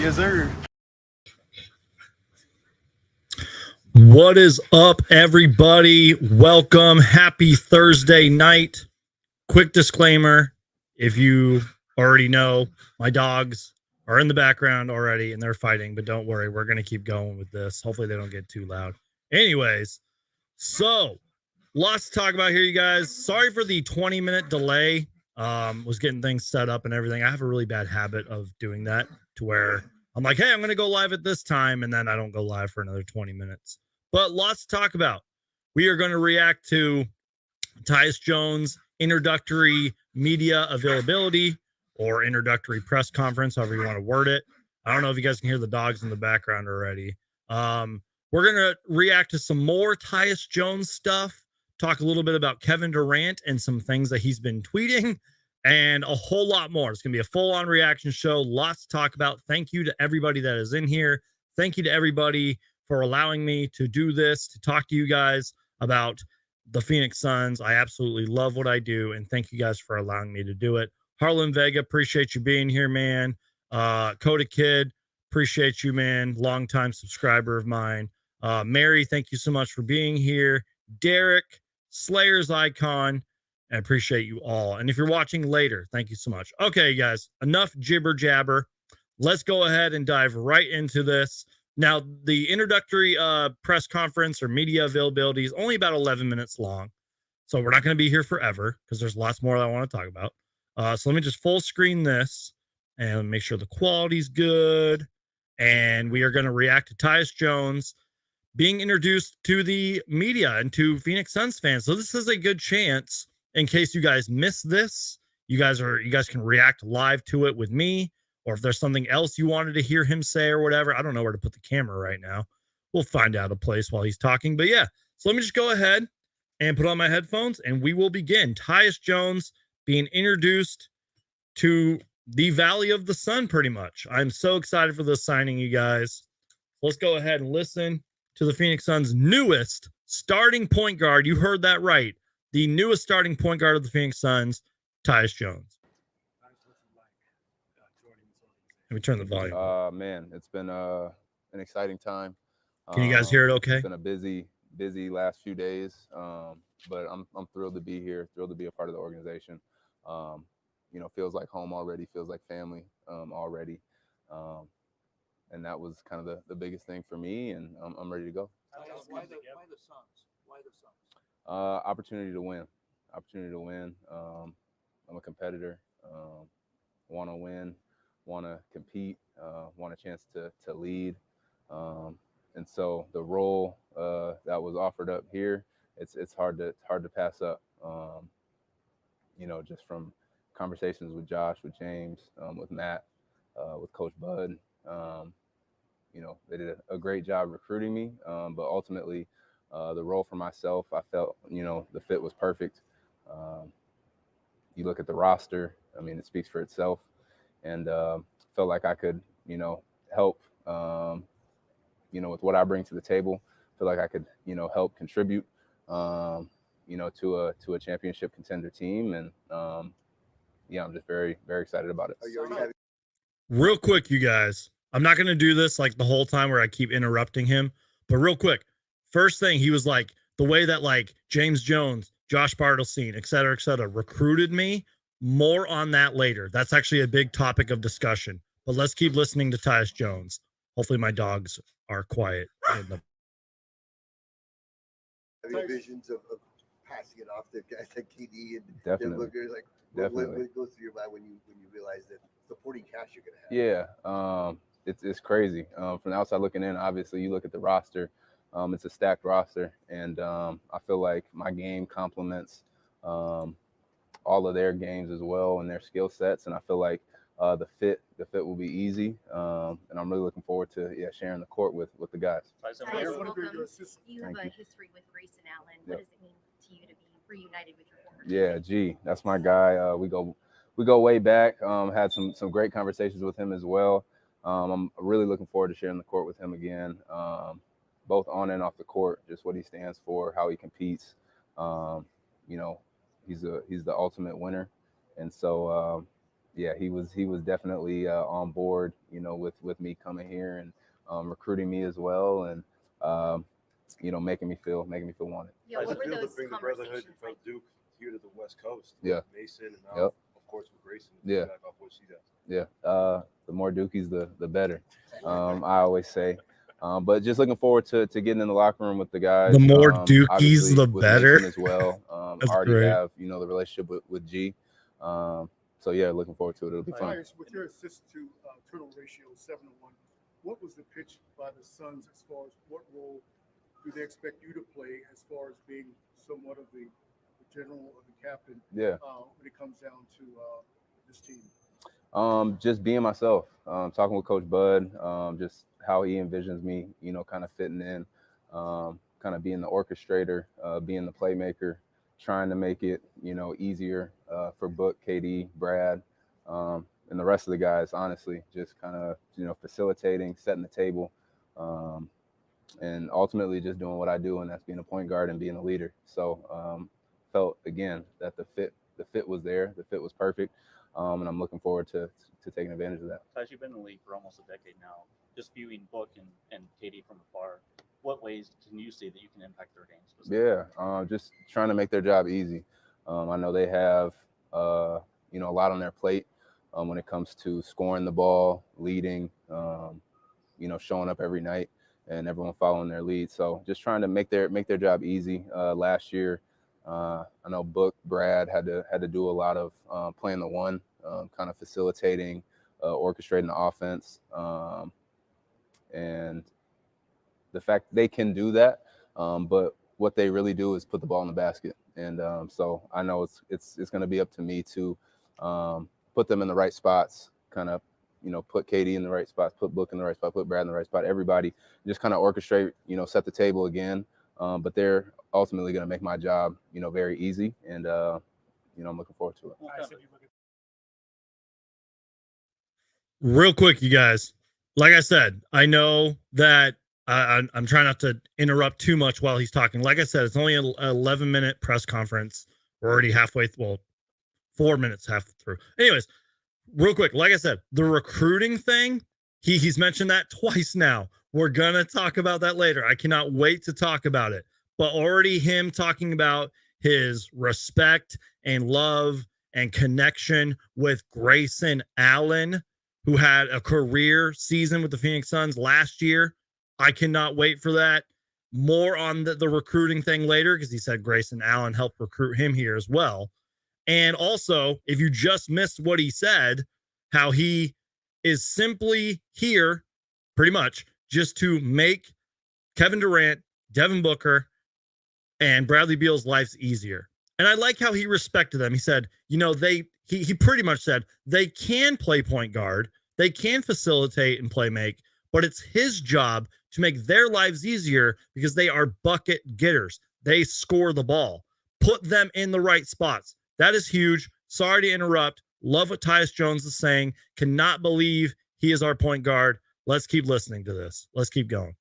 Yes, sir. What is up, everybody? Welcome. Happy Thursday night. Quick disclaimer. If you already know, my dogs are in the background already and they're fighting, but don't worry. We're going to keep going with this. Hopefully they don't get too loud. Anyways, so lots to talk about here, you guys. Sorry for the 20-minute delay. Was getting things set up and everything. I have a really bad habit of doing that to where I'm like, hey, I'm going to go live at this time, and then I don't go live for another 20 minutes. But lots to talk about. We are going to react to Tyus Jones' introductory media availability or introductory press conference, however you want to word it. I don't know if you guys can hear the dogs in the background already. We're going to react to some more Tyus Jones stuff, talk a little bit about Kevin Durant and some things that he's been tweeting, and a whole lot more. It's going to be a full-on reaction show. Lots to talk about. Thank you to everybody that is in here. Thank you to everybody for allowing me to do this, to talk to you guys about the Phoenix Suns. I absolutely love what I do, and thank you guys for allowing me to do it. Harlan Vega, appreciate you being here, man. Coda Kid, appreciate you, man. Longtime subscriber of mine. Mary, thank you so much for being here. Derek, Slayer's Icon, I appreciate you all. And if you're watching later, thank you so much. Okay, guys, enough jibber jabber. Let's go ahead and dive right into this. Now, the introductory press conference or media availability is only about 11 minutes long. So we're not going to be here forever because there's lots more that I want to talk about. So let me just full screen this and make sure the quality's good. And we are going to react to Tyus Jones being introduced to the media and to Phoenix Suns fans. So this is a good chance in case you guys miss this. You guys can react live to it with me. Or if there's something else you wanted to hear him say or whatever. I don't know where to put the camera right now. We'll find out a place while he's talking. But yeah, so let me just go ahead and put on my headphones and we will begin. Tyus Jones being introduced to the Valley of the Sun pretty much. I'm so excited for this signing, you guys. Let's go ahead and listen to the Phoenix Suns' newest starting point guard. You heard that right. The newest starting point guard of the Phoenix Suns, Tyus Jones. Let me turn the volume. Man, it's been an exciting time. Can you guys hear it okay? It's been a busy last few days, but I'm thrilled to be here, thrilled to be a part of the organization. Feels like home already, feels like family already. And that was kind of the biggest thing for me, and I'm ready to go. Why the Suns? Why the Suns? Opportunity to win. I'm a competitor, want to win. Want to compete, want a chance to lead, and so the role that was offered up here, it's hard to pass up. Just from conversations with Josh, with James, with Matt, with Coach Bud, they did a great job recruiting me, but ultimately the role for myself, I felt the fit was perfect. You look at the roster, I mean, it speaks for itself. And felt like I could, help, with what I bring to the table. Feel like I could, help contribute, to a championship contender team. And I'm just very, very excited about it. Real quick, you guys, I'm not going to do this like the whole time where I keep interrupting him, but real quick, first thing, he was like, the way that like James Jones, Josh Bartlesine, et cetera, recruited me. More on that later. That's actually a big topic of discussion. But let's keep listening to Tyus Jones. Hopefully my dogs are quiet. Having visions of passing it off to guys like KD and Definitely. Like, Definitely. What goes through your mind when you realize that supporting cast you're gonna have? Yeah, it's crazy. From the outside looking in, obviously you look at the roster. It's a stacked roster, and I feel like my game complements all of their games as well and their skill sets, and I feel like the fit will be easy, and I'm really looking forward to sharing the court with the guys. Tyus, welcome. You have a history with Grayson Allen. What does it mean to you to be reunited with your former teammate? Yeah, G, that's my guy. We go way back. Had some great conversations with him as well. I'm really looking forward to sharing the court with him again, both on and off the court. Just what he stands for, how he competes. He's the ultimate winner, and so yeah, he was definitely on board, with me coming here and recruiting me as well, and making me feel wanted. Yeah, what were those bring the brotherhood conversations from like? Duke here to the West Coast? Yeah. Mason and now, Yep. of course, with Grayson. Yeah. Back off what she does. Yeah, the more Dookies, the better. I always say. But just looking forward to getting in the locker room with the guys. The more Dookies, obviously the with better. Mason as well. That's already great. have the relationship with G. So yeah, looking forward to it. It'll be fun. Tyus, with your assist to turnover ratio 7-1, what was the pitch by the Suns as far as what role do they expect you to play as far as being somewhat of the general or the captain? Yeah. When it comes down to this team. Just being myself, talking with Coach Bud, just how he envisions me, kind of fitting in, kind of being the orchestrator, being the playmaker, trying to make it, easier for Book, KD, Brad, and the rest of the guys, honestly, just kind of, facilitating, setting the table, and ultimately just doing what I do, and that's being a point guard and being a leader. So felt, again, that the fit was there. The fit was perfect. And I'm looking forward to taking advantage of that. Tyus, you've been in the league for almost a decade now. Just viewing Book and KD from afar, what ways can you see that you can impact their games? Yeah, just trying to make their job easy. I know they have, a lot on their plate when it comes to scoring the ball, leading, showing up every night, and everyone following their lead. So just trying to make their job easy. Last year, I know Book, Brad had to do a lot of playing the one, kind of facilitating, orchestrating the offense, and the fact they can do that, but what they really do is put the ball in the basket. And so I know it's going to be up to me to put them in the right spots, kind of, put KD in the right spots, put Book in the right spot, put Brad in the right spot, everybody just kind of orchestrate, set the table again. But they're ultimately going to make my job, very easy. And, I'm looking forward to it. Real quick, you guys. Like I said, I know that I'm trying not to interrupt too much while he's talking. Like I said, it's only an 11-minute press conference. We're already halfway, 4 minutes half through. Anyways, real quick, like I said, the recruiting thing, he's mentioned that twice now. We're going to talk about that later. I cannot wait to talk about it. But already him talking about his respect and love and connection with Grayson Allen, who had a career season with the Phoenix Suns last year. I cannot wait for that. More on the recruiting thing later, because he said Grayson Allen helped recruit him here as well. And also, if you just missed what he said, how he is simply here pretty much just to make Kevin Durant, Devin Booker, and Bradley Beal's lives easier. And I like how he respected them. He said, he pretty much said they can play point guard, they can facilitate and play make, but it's his job to make their lives easier because they are bucket getters. They score the ball. Put them in the right spots. That is huge. Sorry to interrupt. Love what Tyus Jones is saying. Cannot believe he is our point guard. Let's keep listening to this. Let's keep going.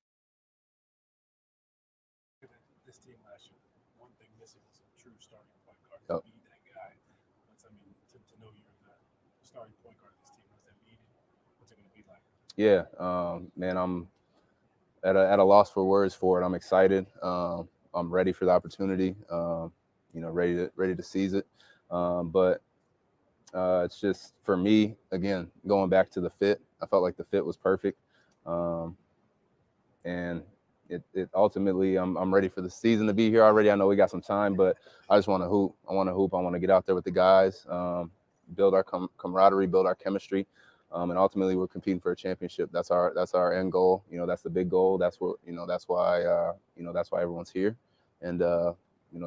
This team last year, one thing missing was a true starting point guard. Be that guy. To know you're the starting point guard of this team, what's that mean? What's it going to be like? Yeah, man, I'm at a loss for words for it. I'm excited. I'm ready for the opportunity. Ready to seize it. But it's just, for me, again, going back to the fit, I felt like the fit was perfect. And it ultimately, I'm ready for the season to be here already. I know we got some time, but I just want to hoop. I want to get out there with the guys, build our camaraderie, build our chemistry. And ultimately, we're competing for a championship. That's our end goal. That's the big goal. That's what, that's why everyone's here. And,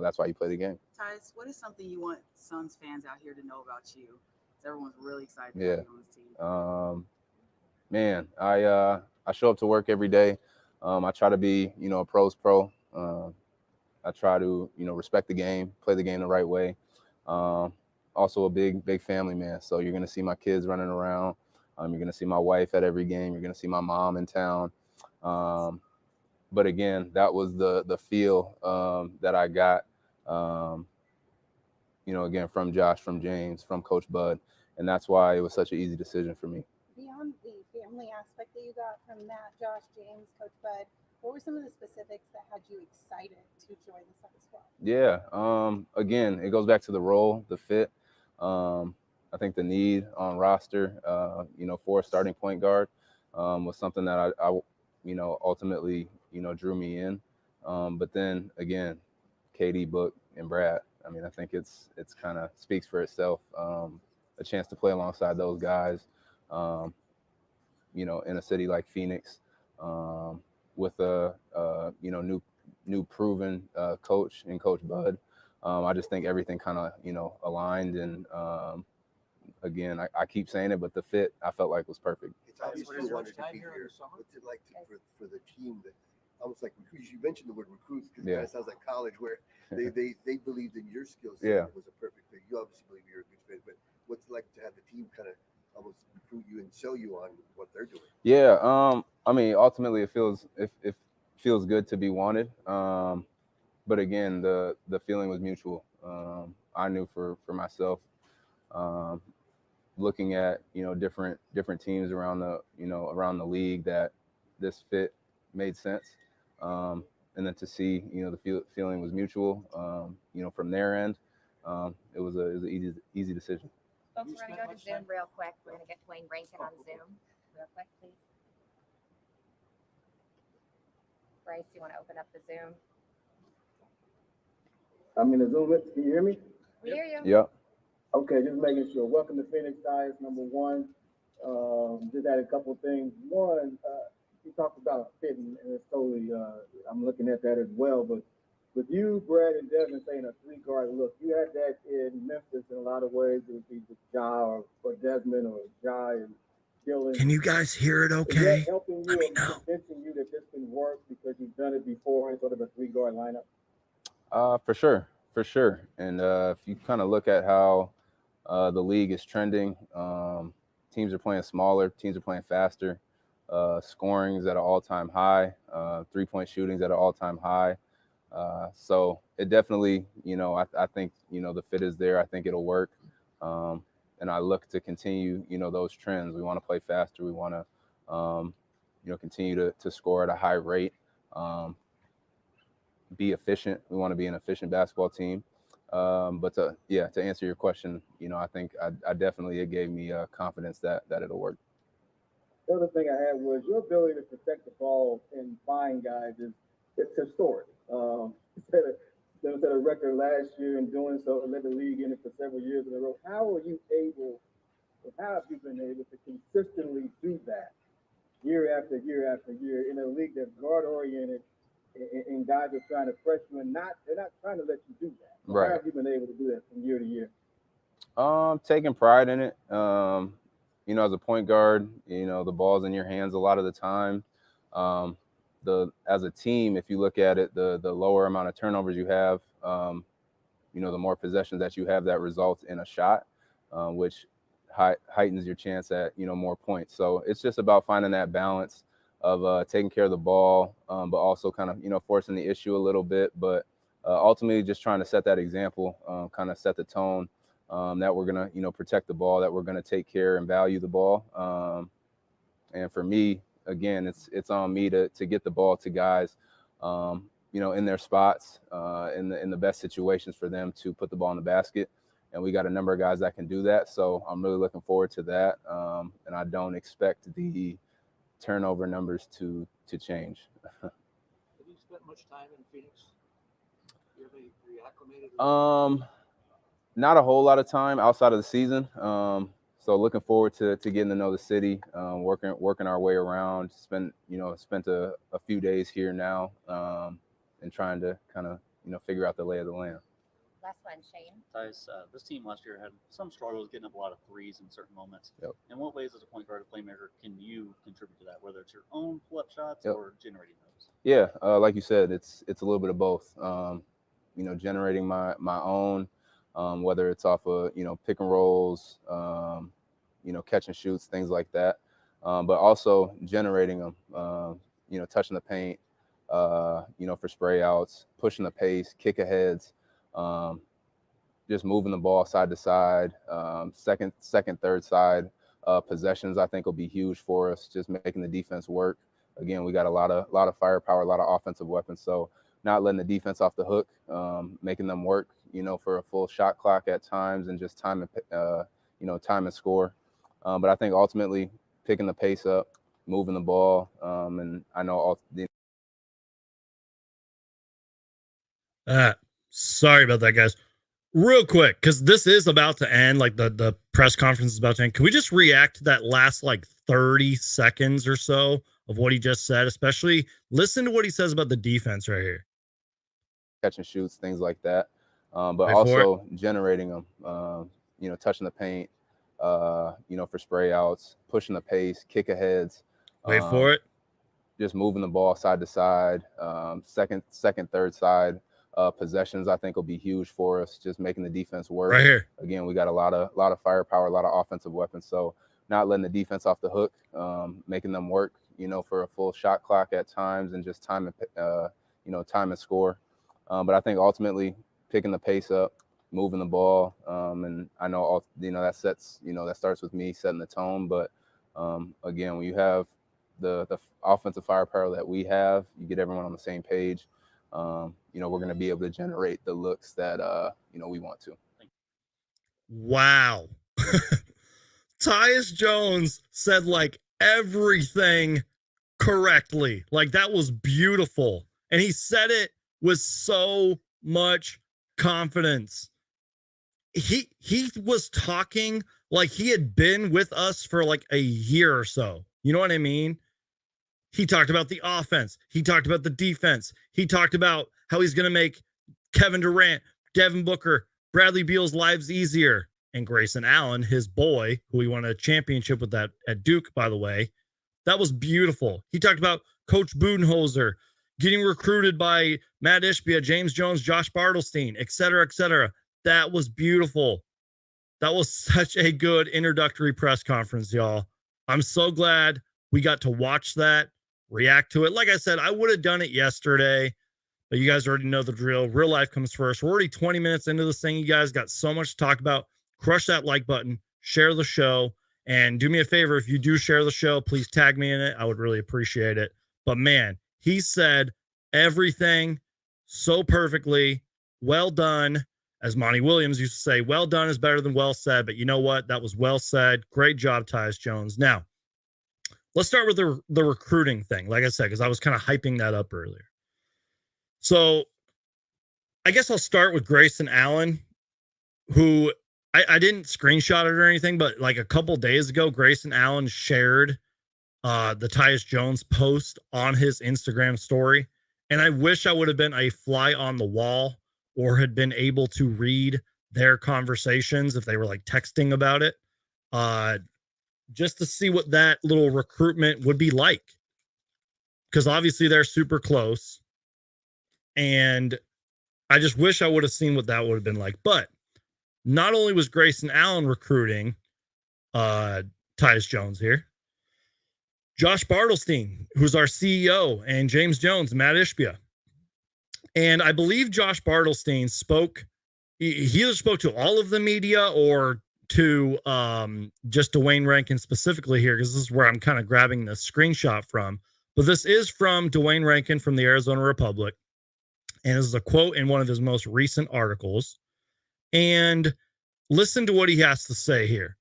that's why you play the game. Tyus, what is something you want Suns fans out here to know about you? Because everyone's really excited to have you on this team. Man, I show up to work every day. I try to be, a pro's pro. I try to, respect the game, play the game the right way. Also a big family man. So you're going to see my kids running around. You're going to see my wife at every game. You're going to see my mom in town. But again, that was the feel that I got, again, from Josh, from James, from Coach Bud. and that's why it was such an easy decision for me. Beyond the family aspect that you got from Matt, Josh, James, Coach Bud, what were some of the specifics that had you excited to join the Suns squad? Yeah, again, it goes back to the role, the fit. I think the need on roster, for a starting point guard was something that I ultimately, drew me in. But then again, KD, Book, and Brad. I mean, I think it's kind of speaks for itself. A chance to play alongside those guys, in a city like Phoenix, with a new proven coach in Coach Bud. I just think everything kind of aligned, and again, I keep saying it, but the fit I felt like was perfect. It's obvious What is you your wanted to time be here in here. the summer? What's it like for the team that almost like recruits? You mentioned the word recruits because Yeah. it sounds like college where they believed in your skill set. Yeah. It was a perfect fit. You obviously believe you're a good fit, but what's it like to have the team kind of almost recruit you and sell you on what they're doing? Yeah, I mean, ultimately, it feels good to be wanted. But again, the feeling was mutual. I knew for myself, looking at different teams around the league, that this fit made sense. And then to see the feeling was mutual. From their end, it was an easy decision. Folks, we're going to go to Zoom real quick. We're going to get Dwayne Rankin on Zoom real quick, please. Bryce, you want to open up the Zoom? I'm in the Zoom. Can you hear me? We hear you. Yep. Okay, just making sure. Welcome to Phoenix, Tyus, number one. Just had a couple of things. One, you talked about fitting, and it's totally, I'm looking at that as well. But with you, Brad, and Devin saying a three-guard look, you had that in Memphis in a lot of ways. It would be with Ja or Desmond or Ja and Dylan. Can you guys hear it Is okay? that helping you Let me and know. convincing you that this can work because you've done it before in sort of a three-guard lineup? For sure. And if you kind of look at how the league is trending, teams are playing smaller, teams are playing faster, scoring is at an all-time high, three-point shooting is at an all-time high. So it definitely, I think, the fit is there. I think it'll work. And I look to continue, those trends. We want to play faster. We want to, continue to score at a high rate. Be efficient. We want to be an efficient basketball team. But to answer your question, I think I definitely, it gave me confidence that it'll work. The other thing I had was your ability to protect the ball and find guys it's historic. Set a record last year in doing so, led the league in it for several years in a row. How have you been able to consistently do that year after year after year in a league that's guard oriented and guys are trying to press you and they're not trying to let you do that? So Right. How have you been able to do that from year to year? Taking pride in it. As a point guard, the ball's in your hands a lot of the time. As a team, if you look at it, the lower amount of turnovers you have, the more possessions that you have that results in a shot, which heightens your chance at more points. So it's just about finding that balance of taking care of the ball, but also kind of forcing the issue a little bit, but ultimately just trying to set that example, kind of set the tone, that we're gonna protect the ball, that we're gonna take care and value the ball. And for me, again, it's on me to get the ball to guys, in their spots, in the best situations for them to put the ball in the basket. And we got a number of guys that can do that. So I'm really looking forward to that. And I don't expect the turnover numbers to change. Have you spent much time in Phoenix? You ever reacclimated? Not a whole lot of time outside of the season. So looking forward to getting to know the city, working our way around. Spent a few days here now, and trying to kind of figure out the lay of the land. Last one, Shane. Tyus, this team last year had some struggles getting up a lot of threes in certain moments. Yep. In what ways, as a point guard, a playmaker, can you contribute to that? Whether it's your own pull-up shots Yep. or generating those? Yeah, like you said, it's a little bit of both. Generating my own, whether it's off of pick and rolls, catch and shoots, things like that. But also generating them, touching the paint, for spray outs, pushing the pace, kick aheads, just moving the ball side to side, second, third side possessions, I think will be huge for us, just making the defense work. Again, we got a lot of firepower, a lot of offensive weapons. So not letting the defense off the hook, making them work, for a full shot clock at times and just time and score. But I think ultimately picking the pace up, moving the ball, and I know sorry about that, guys. Real quick, because this is about to end, like the press conference is about to end. Can we just react to that last like 30 seconds or so of what he just said? Especially listen to what he says about the defense right here. Catch and shoots, things like that. But also generating them, touching the paint, for spray outs, pushing the pace, kick aheads. Wait for it. Just moving the ball side to side, second, third side possessions, I think will be huge for us, just making the defense work. Right here. Again, we got a lot of firepower, a lot of offensive weapons. So not letting the defense off the hook, making them work, for a full shot clock at times and just time and score. But I think ultimately picking the pace up, moving the ball, and I know that starts with me setting the tone. But again, when you have the offensive firepower that we have, you get everyone on the same page. We're going to be able to generate the looks that we want to. Wow. Tyus Jones said like everything correctly. Like that was beautiful. And he said it with so much confidence. He was talking like he had been with us for like a year or so. You know what I mean? He talked about the offense. He talked about the defense. He talked about how he's going to make Kevin Durant, Devin Booker, Bradley Beal's lives easier. And Grayson Allen, his boy, who he won a championship with that at Duke, by the way. That was beautiful. He talked about Coach Budenholzer getting recruited by Matt Ishbia, James Jones, Josh Bartlestein, et cetera, et cetera. That was beautiful. That was such a good introductory press conference, y'all. I'm so glad we got to watch that, react to it. Like I said, I would have done it yesterday, but you guys already know the drill. Real life comes first. We're already 20 minutes into this thing. You guys got so much to talk about. Crush that like button, share the show, and do me a favor. If you do share the show, please tag me in it. I would really appreciate it. But man, he said everything so perfectly. Well done. As Monty Williams used to say, well done is better than well said. But you know what? That was well said. Great job, Tyus Jones. Now, let's start with the recruiting thing. Like I said, because I was kind of hyping that up earlier. So I guess I'll start with Grayson Allen, who I didn't screenshot it or anything, but like a couple days ago, Grayson Allen shared the Tyus Jones post on his Instagram story. And I wish I would have been a fly on the wall or had been able to read their conversations if they were like texting about it, just to see what that little recruitment would be like. Because obviously they're super close. And I just wish I would have seen what that would have been like. But not only was Grayson Allen recruiting Tyus Jones here, Josh Bartlestein, who's our CEO, and James Jones, Matt Ishbia. And I believe Josh Bartlestein spoke, he either spoke to all of the media or to just Dwayne Rankin specifically here, because this is where I'm kind of grabbing the screenshot from. But this is from Dwayne Rankin from the Arizona Republic. And this is a quote in one of his most recent articles. And listen to what he has to say here.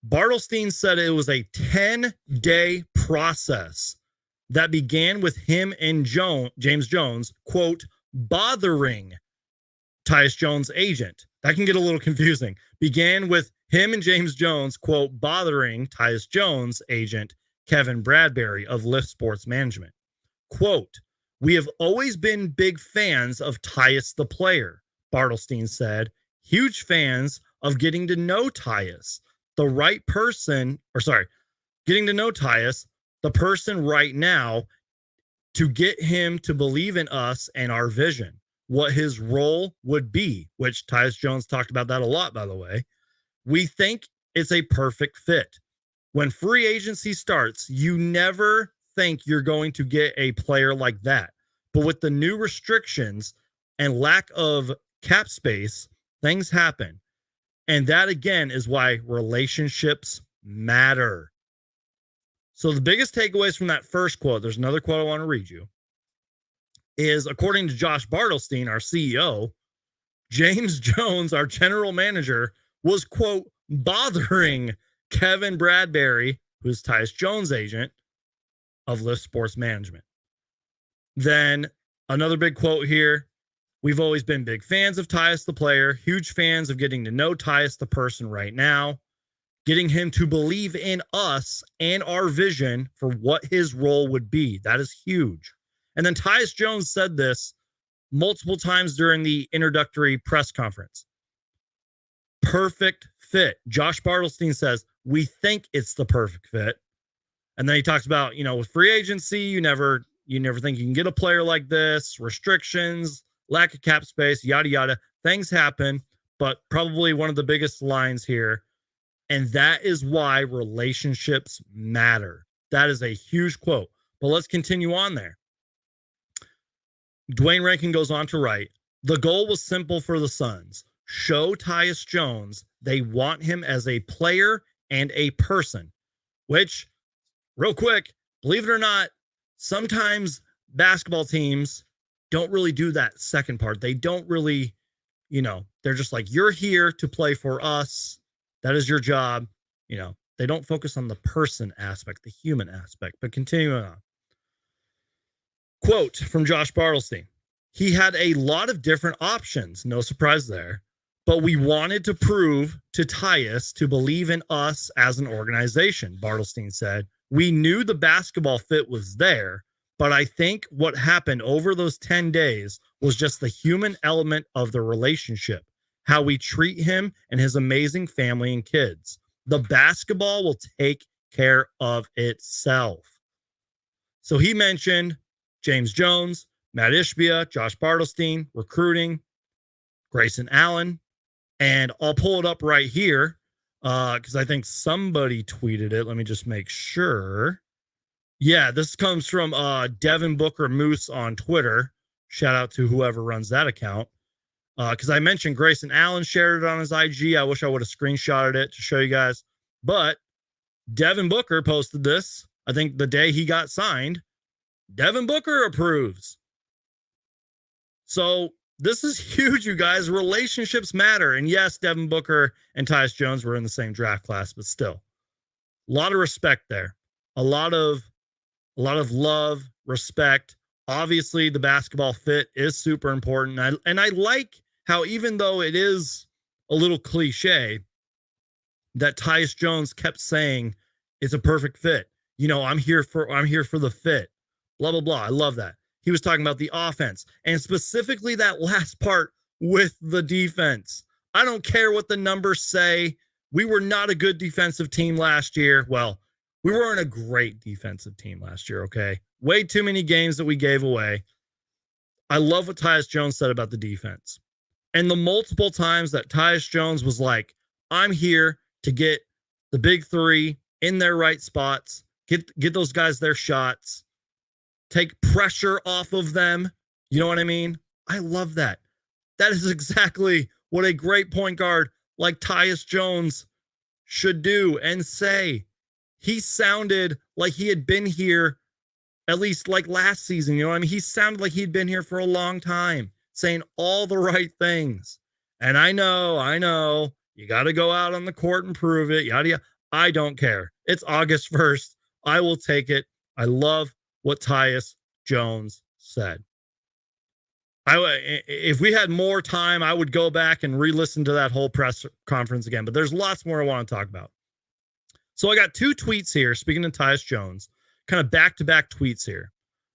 Bartlestein said it was a 10-day process that began with him and James Jones, quote, bothering Tyus Jones' agent. That can get a little confusing. Began with him and James Jones, quote, bothering Tyus Jones' agent, Kevin Bradbury of Lift Sports Management. Quote, we have always been big fans of Tyus the player, Bartlestein said. Huge fans of getting to know Tyus, the right person, getting to know Tyus, the person right now, to get him to believe in us and our vision, what his role would be, which Tyus Jones talked about that a lot, by the way. We think it's a perfect fit. When free agency starts, you never think you're going to get a player like that. But with the new restrictions and lack of cap space, Things happen. And that, again, is why relationships matter. So the biggest takeaways from that first quote, there's another quote I want to read you, is according to Josh Bartelstein, our CEO, James Jones, our general manager, was, quote, bothering Kevin Bradbury, who's Tyus Jones' agent of Lift Sports Management. Then another big quote here. We've always been big fans of Tyus the player, huge fans of getting to know Tyus the person right now, getting him to believe in us and our vision for what his role would be. That is huge. And then Tyus Jones said this multiple times during the introductory press conference. Perfect fit. Josh Bartelstein says, we think it's the perfect fit. And then he talks about, with free agency, you never think you can get a player like this, restrictions, lack of cap space, yada, yada. Things happen, but probably one of the biggest lines here. And that is why relationships matter. That is a huge quote. But let's continue on there. Dwayne Rankin goes on to write, the goal was simple for the Suns. Show Tyus Jones they want him as a player and a person, which, real quick, believe it or not, sometimes basketball teams don't really do that second part. They don't really, they're just like, you're here to play for us. That is your job. They don't focus on the person aspect, the human aspect. But continuing on. Quote from Josh Bartelstein. He had a lot of different options. No surprise there. But we wanted to prove to Tyus to believe in us as an organization, Bartelstein said. We knew the basketball fit was there, but I think what happened over those 10 days was just the human element of the relationship, how we treat him and his amazing family and kids. The basketball will take care of itself. So he mentioned James Jones, Matt Ishbia, Josh Bartelstein, recruiting, Grayson Allen, and I'll pull it up right here because I think somebody tweeted it. Let me just make sure. Yeah, this comes from Devin Booker Moose on Twitter. Shout out to whoever runs that account. Because I mentioned Grayson Allen shared it on his IG. I wish I would have screenshotted it to show you guys. But Devin Booker posted this, I think the day he got signed. Devin Booker approves. So this is huge, you guys. Relationships matter. And yes, Devin Booker and Tyus Jones were in the same draft class, but still. A lot of respect there. A lot of love, respect. Obviously, the basketball fit is super important. And I like how, even though it is a little cliche, that Tyus Jones kept saying it's a perfect fit. I'm here for the fit. Blah, blah, blah. I love that. He was talking about the offense and specifically that last part with the defense. I don't care what the numbers say. We were not a good defensive team last year. Well, we weren't a great defensive team last year, okay? Way too many games that we gave away. I love what Tyus Jones said about the defense. And the multiple times that Tyus Jones was like, I'm here to get the big three in their right spots, get those guys their shots, take pressure off of them. You know what I mean? I love that. That is exactly what a great point guard like Tyus Jones should do and say. He sounded like he had been here at least like last season. You know what I mean? He sounded like he'd been here for a long time, saying all the right things. And I know, you got to go out on the court and prove it. Yada, yada. I don't care. It's August 1st. I will take it. I love what Tyus Jones said. If we had more time, I would go back and re-listen to that whole press conference again. But there's lots more I want to talk about. So I got two tweets here, speaking of Tyus Jones, kind of back-to-back tweets here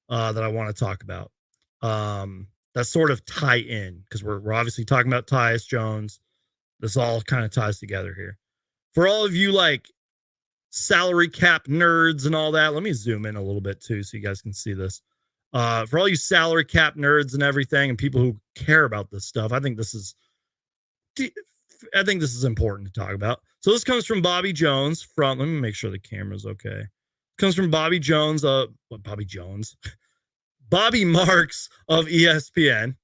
that I want to talk about. That sort of tie in, because we're obviously talking about Tyus Jones. This all kind of ties together here. For all of you like salary cap nerds and all that, let me zoom in a little bit too so you guys can see this. For all you salary cap nerds and everything and people who care about this stuff, I think this is important to talk about. So this comes from Bobby Jones let me make sure the camera's okay. Comes from Bobby Jones, Bobby Marks of ESPN.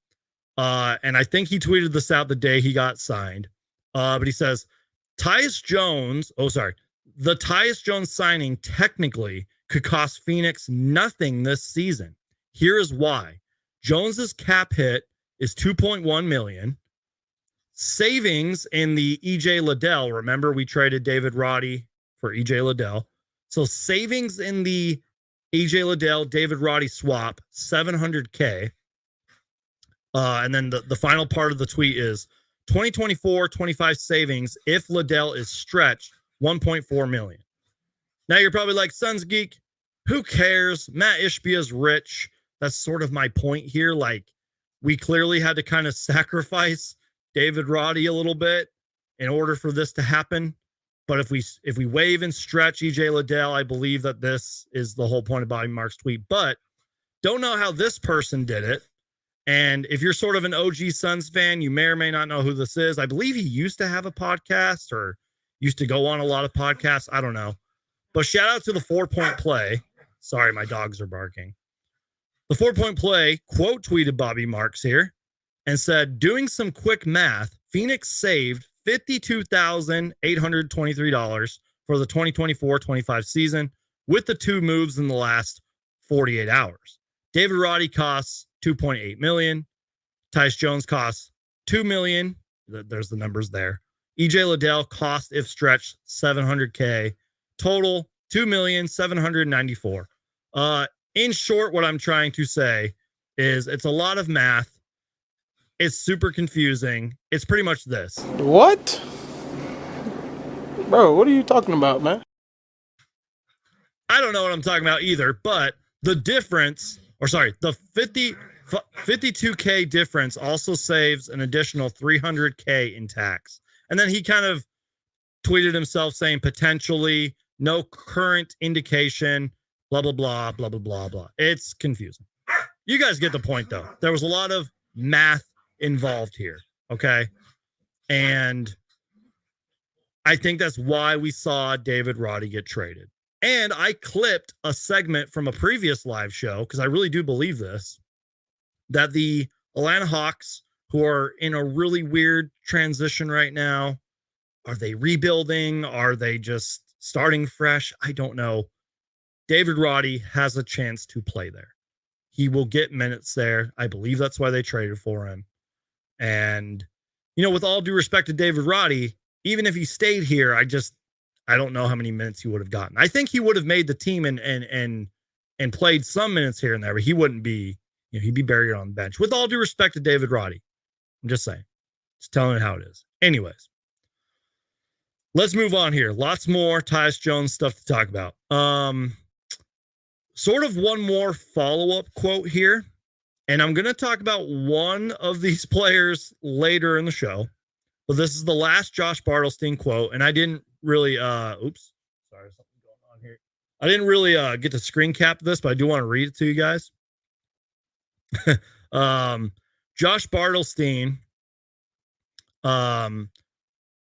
And I think he tweeted this out the day he got signed. But he says, Tyus Jones, the Tyus Jones signing technically could cost Phoenix nothing this season. Here is why. Jones's cap hit is $2.1 million. Savings in the EJ Liddell. Remember, we traded David Roddy for EJ Liddell. So savings in the EJ Liddell, David Roddy swap, $700K. And then the final part of the tweet is 2024-25 savings if Liddell is stretched, $1.4 million. Now you're probably like, Suns Geek, who cares? Matt Ishbia's rich. That's sort of my point here. Like, we clearly had to kind of sacrifice David Roddy a little bit in order for this to happen. But if we waive and stretch EJ Liddell, I believe that this is the whole point of Bobby Marks' tweet. But don't know how this person did it. And if you're sort of an OG Suns fan, you may or may not know who this is. I believe he used to have a podcast or used to go on a lot of podcasts. I don't know. But shout out to the 4-point play. Sorry, my dogs are barking. The 4-point play quote tweeted Bobby Marks here and said, doing some quick math, Phoenix saved $52,823 for the 2024-25 season with the 2 moves in the last 48 hours. David Roddy costs $2.8 million. Tyus Jones costs $2 million. There's the numbers there. EJ Liddell cost, if stretched, $700K. Total $2,794,000. In short, what I'm trying to say is it's a lot of math. It's super confusing. It's pretty much this. What? Bro, what are you talking about, man? I don't know what I'm talking about either, but the difference, the 52K difference also saves an additional $300K in tax. And then he kind of tweeted himself saying potentially no current indication, blah, blah, blah, blah, blah, blah, blah. It's confusing. You guys get the point, though. There was a lot of math involved here, okay? And I think that's why we saw David Roddy get traded. And I clipped a segment from a previous live show, because I really do believe this, that the Atlanta Hawks, who are in a really weird transition right now, are they rebuilding? Are they just starting fresh? I don't know. David Roddy has a chance to play there. He will get minutes there. I believe that's why they traded for him. And, with all due respect to David Roddy, even if he stayed here, I don't know how many minutes he would have gotten. I think he would have made the team and played some minutes here and there, but he wouldn't be, he'd be buried on the bench. With all due respect to David Roddy. I'm just saying. Just telling it how it is. Anyways. Let's move on here. Lots more Tyus Jones stuff to talk about. Sort of one more follow-up quote here. And I'm going to talk about one of these players later in the show. But this is the last Josh Bartlestein quote. And I didn't really, sorry, something going on here. I didn't really get to screen cap this, but I do want to read it to you guys. Josh Bartlestein,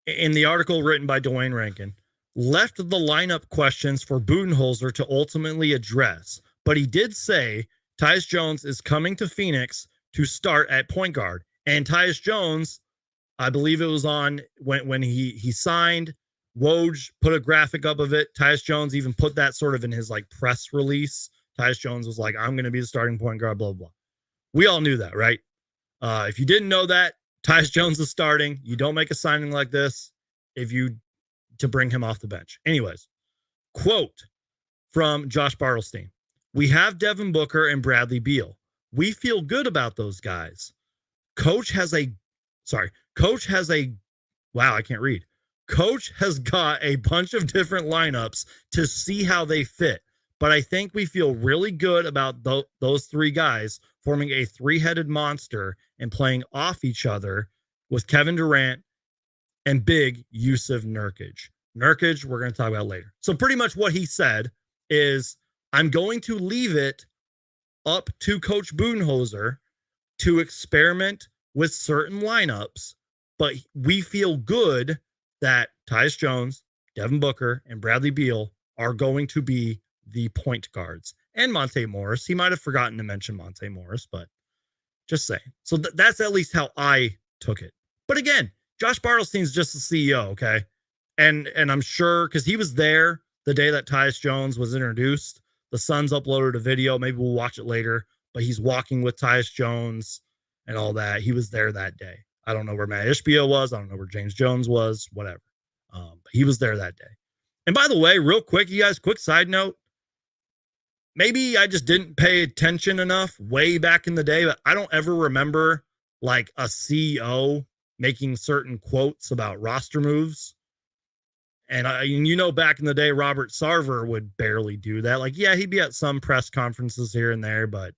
in the article written by Dwayne Rankin, left the lineup questions for Budenholzer to ultimately address, but he did say Tyus Jones is coming to Phoenix to start at point guard. And Tyus Jones, I believe it was on when he signed, Woj put a graphic up of it. Tyus Jones even put that sort of in his press release. Tyus Jones was like, I'm going to be the starting point guard, blah, blah, blah. We all knew that, right? If you didn't know that, Tyus Jones is starting. You don't make a signing like this to bring him off the bench. Anyways, quote from Josh Bartlestein. We have Devin Booker and Bradley Beal. We feel good about those guys. Coach has got a bunch of different lineups to see how they fit. But I think we feel really good about those 3 guys forming a 3-headed monster and playing off each other with Kevin Durant and big Jusuf Nurkic. Nurkic, we're going to talk about later. So pretty much what he said is, I'm going to leave it up to Coach Budenholzer to experiment with certain lineups, but we feel good that Tyus Jones, Devin Booker, and Bradley Beal are going to be the point guards. And Monte Morris. He might have forgotten to mention Monte Morris, but Just saying. So that's at least how I took it. But again, Josh Bartelstein's just the CEO, okay? And I'm sure, because he was there the day that Tyus Jones was introduced. The Suns uploaded a video. Maybe we'll watch it later. But he's walking with Tyus Jones and all that. He was there that day. I don't know where Matt Ishbia was. I don't know where James Jones was. Whatever. But he was there that day. And by the way, real quick, you guys, quick side note. Maybe I just didn't pay attention enough way back in the day, but I don't ever remember like a CEO making certain quotes about roster moves. And back in the day, Robert Sarver would barely do that. Like, yeah, he'd be at some press conferences here and there, but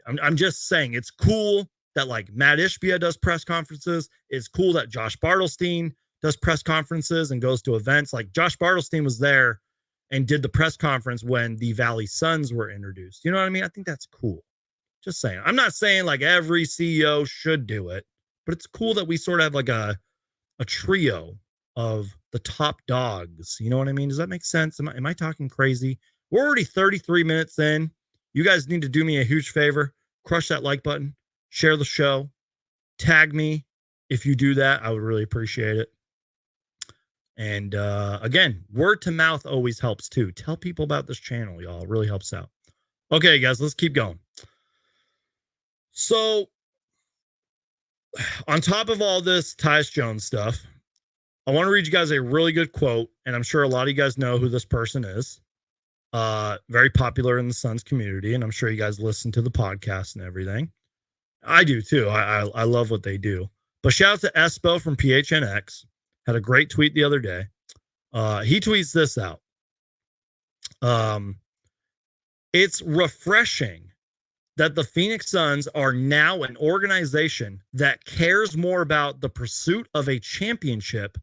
I'm just saying it's cool that like Matt Ishbia does press conferences. It's cool that Josh Bartelstein does press conferences and goes to events. Like Josh Bartelstein was there and did the press conference when the Valley Suns were introduced. You know what I mean? I think that's cool. Just saying. I'm not saying like every CEO should do it, but it's cool that we sort of have like a trio of the top dogs. You know what I mean? Does that make sense? Am I talking crazy? We're already 33 minutes in. You guys need to do me a huge favor. Crush that like button. Share the show. Tag me. If you do that, I would really appreciate it. And again, word to mouth always helps too. Tell people about this channel, y'all. It really helps out. Okay, guys, let's keep going. So, on top of all this Tyus Jones stuff, I want to read you guys a really good quote, and I'm sure a lot of you guys know who this person is. Very popular in the Suns community, and I'm sure you guys listen to the podcast and everything. I do too. I love what they do. But shout out to Espo from PHNX. Had a great tweet the other day. He tweets this out. It's refreshing that the Phoenix Suns are now an organization that cares more about the pursuit of a championship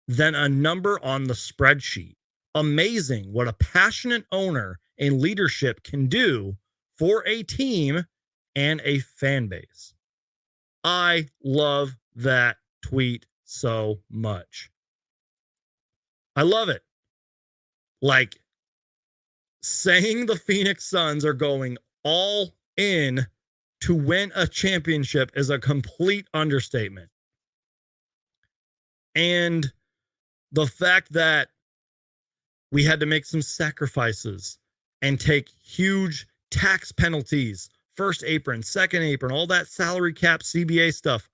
than a number on the spreadsheet. Amazing what a passionate owner and leadership can do for a team and a fan base. I love that tweet so much. I love it. Like saying the Phoenix Suns are going all in to win a championship is a complete understatement. And the fact that we had to make some sacrifices and take huge tax penalties, first apron, second apron, all that salary cap, CBA stuff.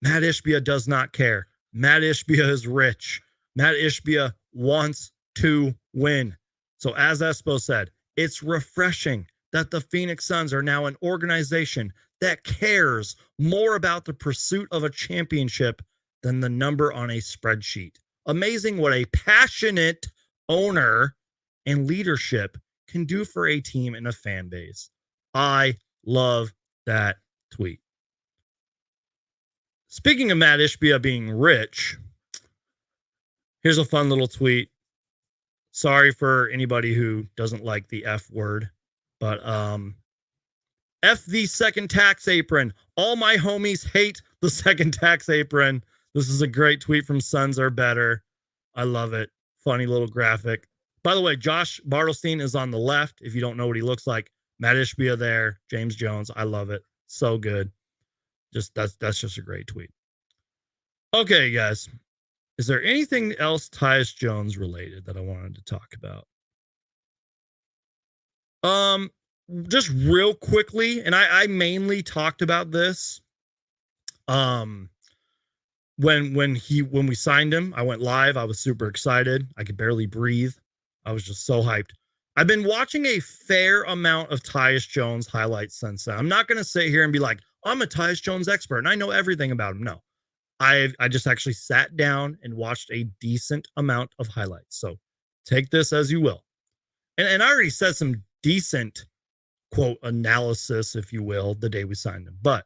Matt Ishbia does not care. Matt Ishbia is rich. Matt Ishbia wants to win. So as Espo said, it's refreshing that the Phoenix Suns are now an organization that cares more about the pursuit of a championship than the number on a spreadsheet. Amazing what a passionate owner and leadership can do for a team and a fan base. I love that tweet. Speaking of Matt Ishbia being rich, here's a fun little tweet. Sorry for anybody who doesn't like the F word, but F the second tax apron. All my homies hate the second tax apron. This is a great tweet from Suns Are Better. I love it. Funny little graphic. By the way, Josh Bartelstein is on the left. If you don't know what he looks like, Matt Ishbia there, James Jones. I love it. So good. That's just a great tweet. Okay, guys. Is there anything else Tyus Jones related that I wanted to talk about? Just real quickly, and I mainly talked about this. When we signed him, I went live. I was super excited. I could barely breathe. I was just so hyped. I've been watching a fair amount of Tyus Jones highlights since then. I'm not going to sit here and be like, I'm a Tyus Jones expert and I know everything about him. No, I just actually sat down and watched a decent amount of highlights. So take this as you will. And I already said some decent, quote, analysis, if you will, the day we signed him. But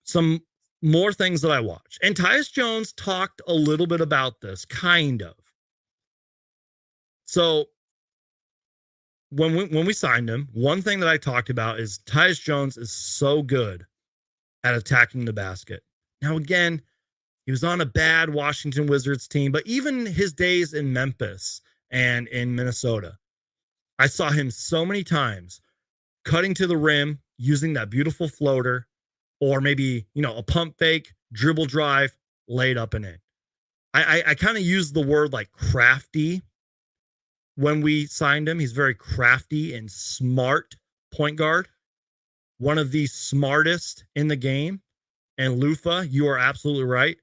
some more things that I watched. And Tyus Jones talked a little bit about this, kind of. So when we signed him, one thing that I talked about is Tyus Jones is so good at attacking the basket. Now, again, he was on a bad Washington Wizards team, but even his days in Memphis and in Minnesota, I saw him so many times cutting to the rim, using that beautiful floater, or maybe, a pump fake, dribble drive, laid up and in. I kind of use the word like crafty when we signed him. He's very crafty and smart point guard. One of the smartest in the game. And Lufa, you are absolutely right.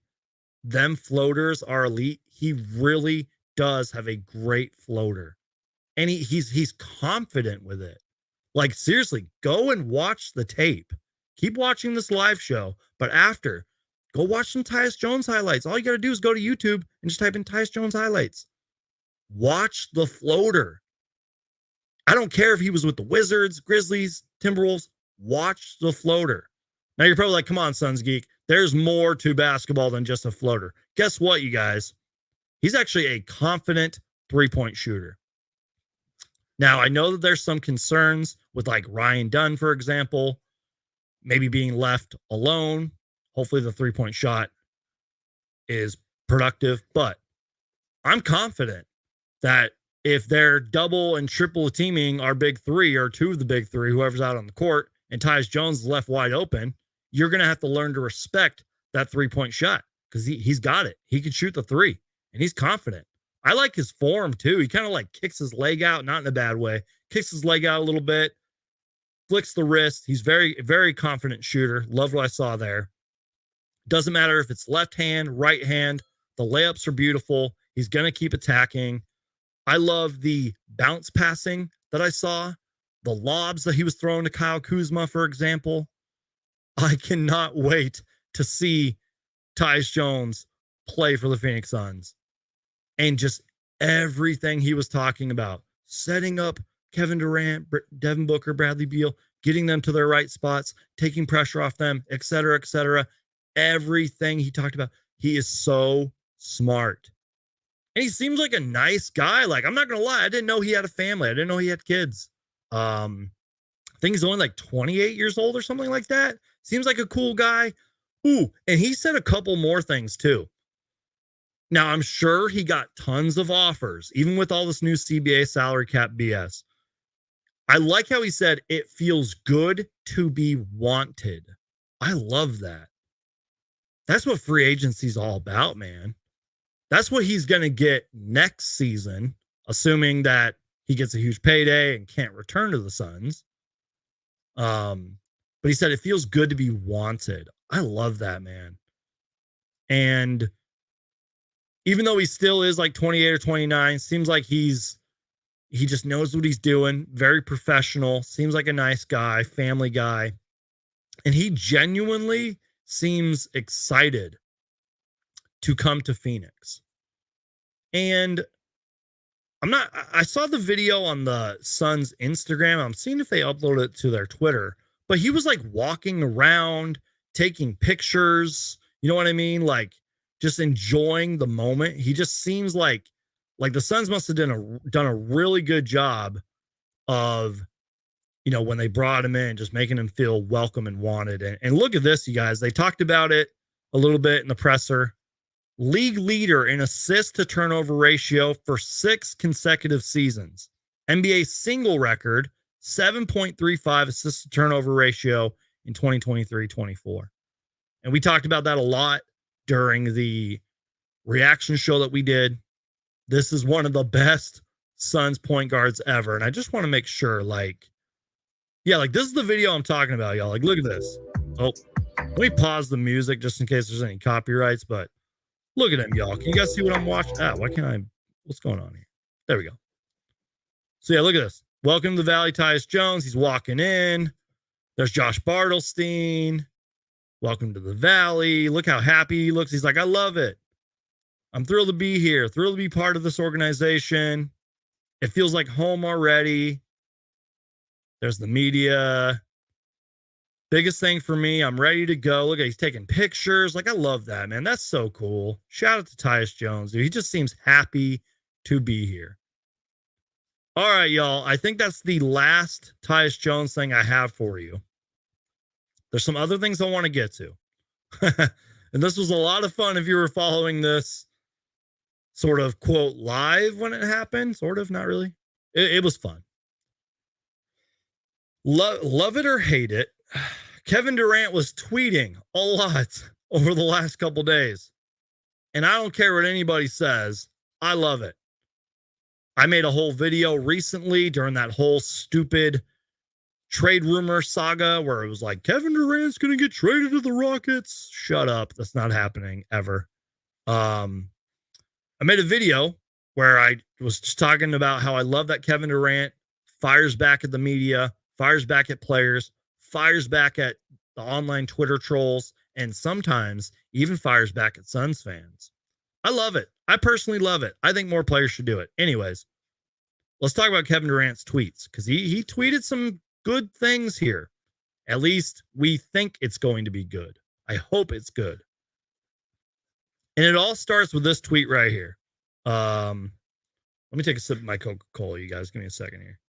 Them floaters are elite. He really does have a great floater. And he's confident with it. Like, seriously, go and watch the tape. Keep watching this live show, but after, go watch some Tyus Jones highlights. All you got to do is go to YouTube and just type in Tyus Jones highlights. Watch the floater. I don't care if he was with the Wizards, Grizzlies, Timberwolves. Watch the floater. Now you're probably like, come on, Suns Geek. There's more to basketball than just a floater. Guess what, you guys? He's actually a confident three-point shooter. Now, I know that there's some concerns with like Ryan Dunn, for example, maybe being left alone. Hopefully the three-point shot is productive, but I'm confident that if they're double and triple teaming our big three or two of the big three, whoever's out on the court, and Tyus Jones is left wide open, you're going to have to learn to respect that three-point shot because he's got it. He can shoot the three, and he's confident. I like his form, too. He kind of like kicks his leg out, not in a bad way, kicks his leg out a little bit, flicks the wrist. He's very, very confident shooter. Love what I saw there. Doesn't matter if it's left hand, right hand. The layups are beautiful. He's going to keep attacking. I love the bounce passing that I saw, the lobs that he was throwing to Kyle Kuzma, for example. I cannot wait to see Tyus Jones play for the Phoenix Suns. And just everything he was talking about, setting up Kevin Durant, Devin Booker, Bradley Beal, getting them to their right spots, taking pressure off them, et cetera, et cetera. Everything he talked about. He is so smart. And he seems like a nice guy. Like, I'm not going to lie. I didn't know he had a family. I didn't know he had kids. I think he's only like 28 years old or something like that. Seems like a cool guy. Ooh, and he said a couple more things too. Now, I'm sure he got tons of offers, even with all this new CBA salary cap BS. I like how he said it feels good to be wanted. I love that. That's what free agency is all about, man. That's what he's going to get next season, assuming that he gets a huge payday and can't return to the Suns. But he said it feels good to be wanted. I love that, man. And even though he still is like 28 or 29, seems like he just knows what he's doing. Very professional. Seems like a nice guy, family guy. And he genuinely seems excited to come to Phoenix. And I saw the video on the Suns Instagram. I'm seeing if they uploaded it to their Twitter, but he was like walking around, taking pictures. You know what I mean? Like just enjoying the moment. He just seems like the Suns must have done a really good job of, when they brought him in, just making him feel welcome and wanted. And look at this, you guys. They talked about it a little bit in the presser. League leader in assist to turnover ratio for 6 consecutive seasons. NBA single record, 7.35 assist to turnover ratio in 2023-24. And we talked about that a lot during the reaction show that we did. This is one of the best Suns point guards ever. And I just want to make sure, this is the video I'm talking about, y'all. Like, look at this. Oh, let me pause the music just in case there's any copyrights, but look at him, y'all. Can you guys see what I'm watching? Why can't I? What's going on here? There we go. So, yeah, look at this. Welcome to the Valley, Tyus Jones. He's walking in. There's Josh Bartlestein. Welcome to the Valley. Look how happy he looks. He's like, I love it. I'm thrilled to be here. Thrilled to be part of this organization. It feels like home already. There's the media. Biggest thing for me, I'm ready to go. Look, he's taking pictures. Like, I love that, man. That's so cool. Shout out to Tyus Jones, dude. He just seems happy to be here. All right, y'all. I think that's the last Tyus Jones thing I have for you. There's some other things I want to get to. And this was a lot of fun if you were following this sort of quote live when it happened. Sort of, not really. It was fun. Love it or hate it, Kevin Durant was tweeting a lot over the last couple days. And I don't care what anybody says. I love it. I made a whole video recently during that whole stupid trade rumor saga where it was like, Kevin Durant's going to get traded to the Rockets. Shut up. That's not happening ever. I made a video where I was just talking about how I love that Kevin Durant fires back at the media, fires back at players, fires back at the online Twitter trolls, and sometimes even fires back at Suns fans. I love it. I personally love it. I think more players should do it. Anyways, let's talk about Kevin Durant's tweets, because he tweeted some good things here. At least we think it's going to be good. I hope it's good. And it all starts with this tweet right here. Let me take a sip of my Coca-Cola, you guys. Give me a second here.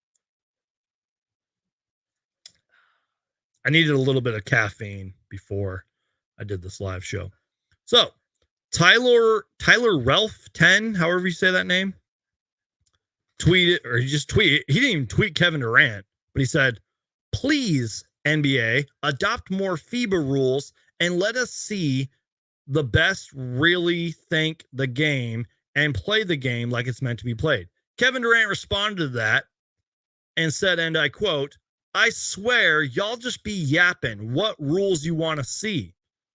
I needed a little bit of caffeine before I did this live show. So, Tyler Ralph 10, however you say that name, tweeted, or he just tweeted. He didn't even tweet Kevin Durant, but he said, "Please, NBA, adopt more FIBA rules and let us see the best really think the game and play the game like it's meant to be played." Kevin Durant responded to that and said, and I quote, "I swear y'all just be yapping what rules you want to see."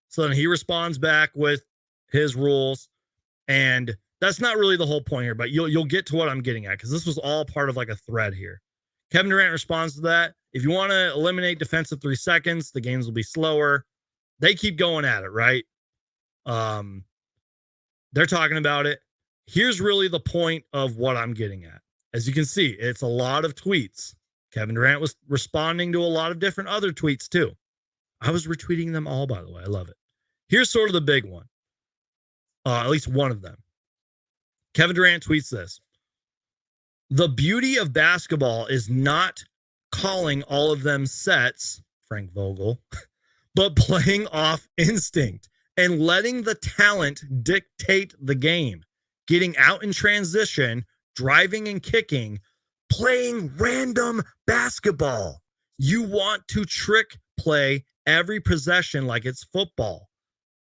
So then he responds back with his rules, and that's not really the whole point here, but you'll get to what I'm getting at, because this was all part of like a thread here. Kevin Durant responds to that. If you want to eliminate defensive 3 seconds, the games will be slower. They keep going at it, right? They're talking about it. Here's really the point of what I'm getting at. As you can see, it's a lot of tweets. Kevin Durant was responding to a lot of different other tweets too. I was retweeting them all, by the way. I love it. Here's sort of the big one. At least one of them. Kevin Durant tweets this: "The beauty of basketball is not calling all of them sets, Frank Vogel, but playing off instinct and letting the talent dictate the game, getting out in transition, driving and kicking, playing random basketball. You want to trick play every possession like it's football.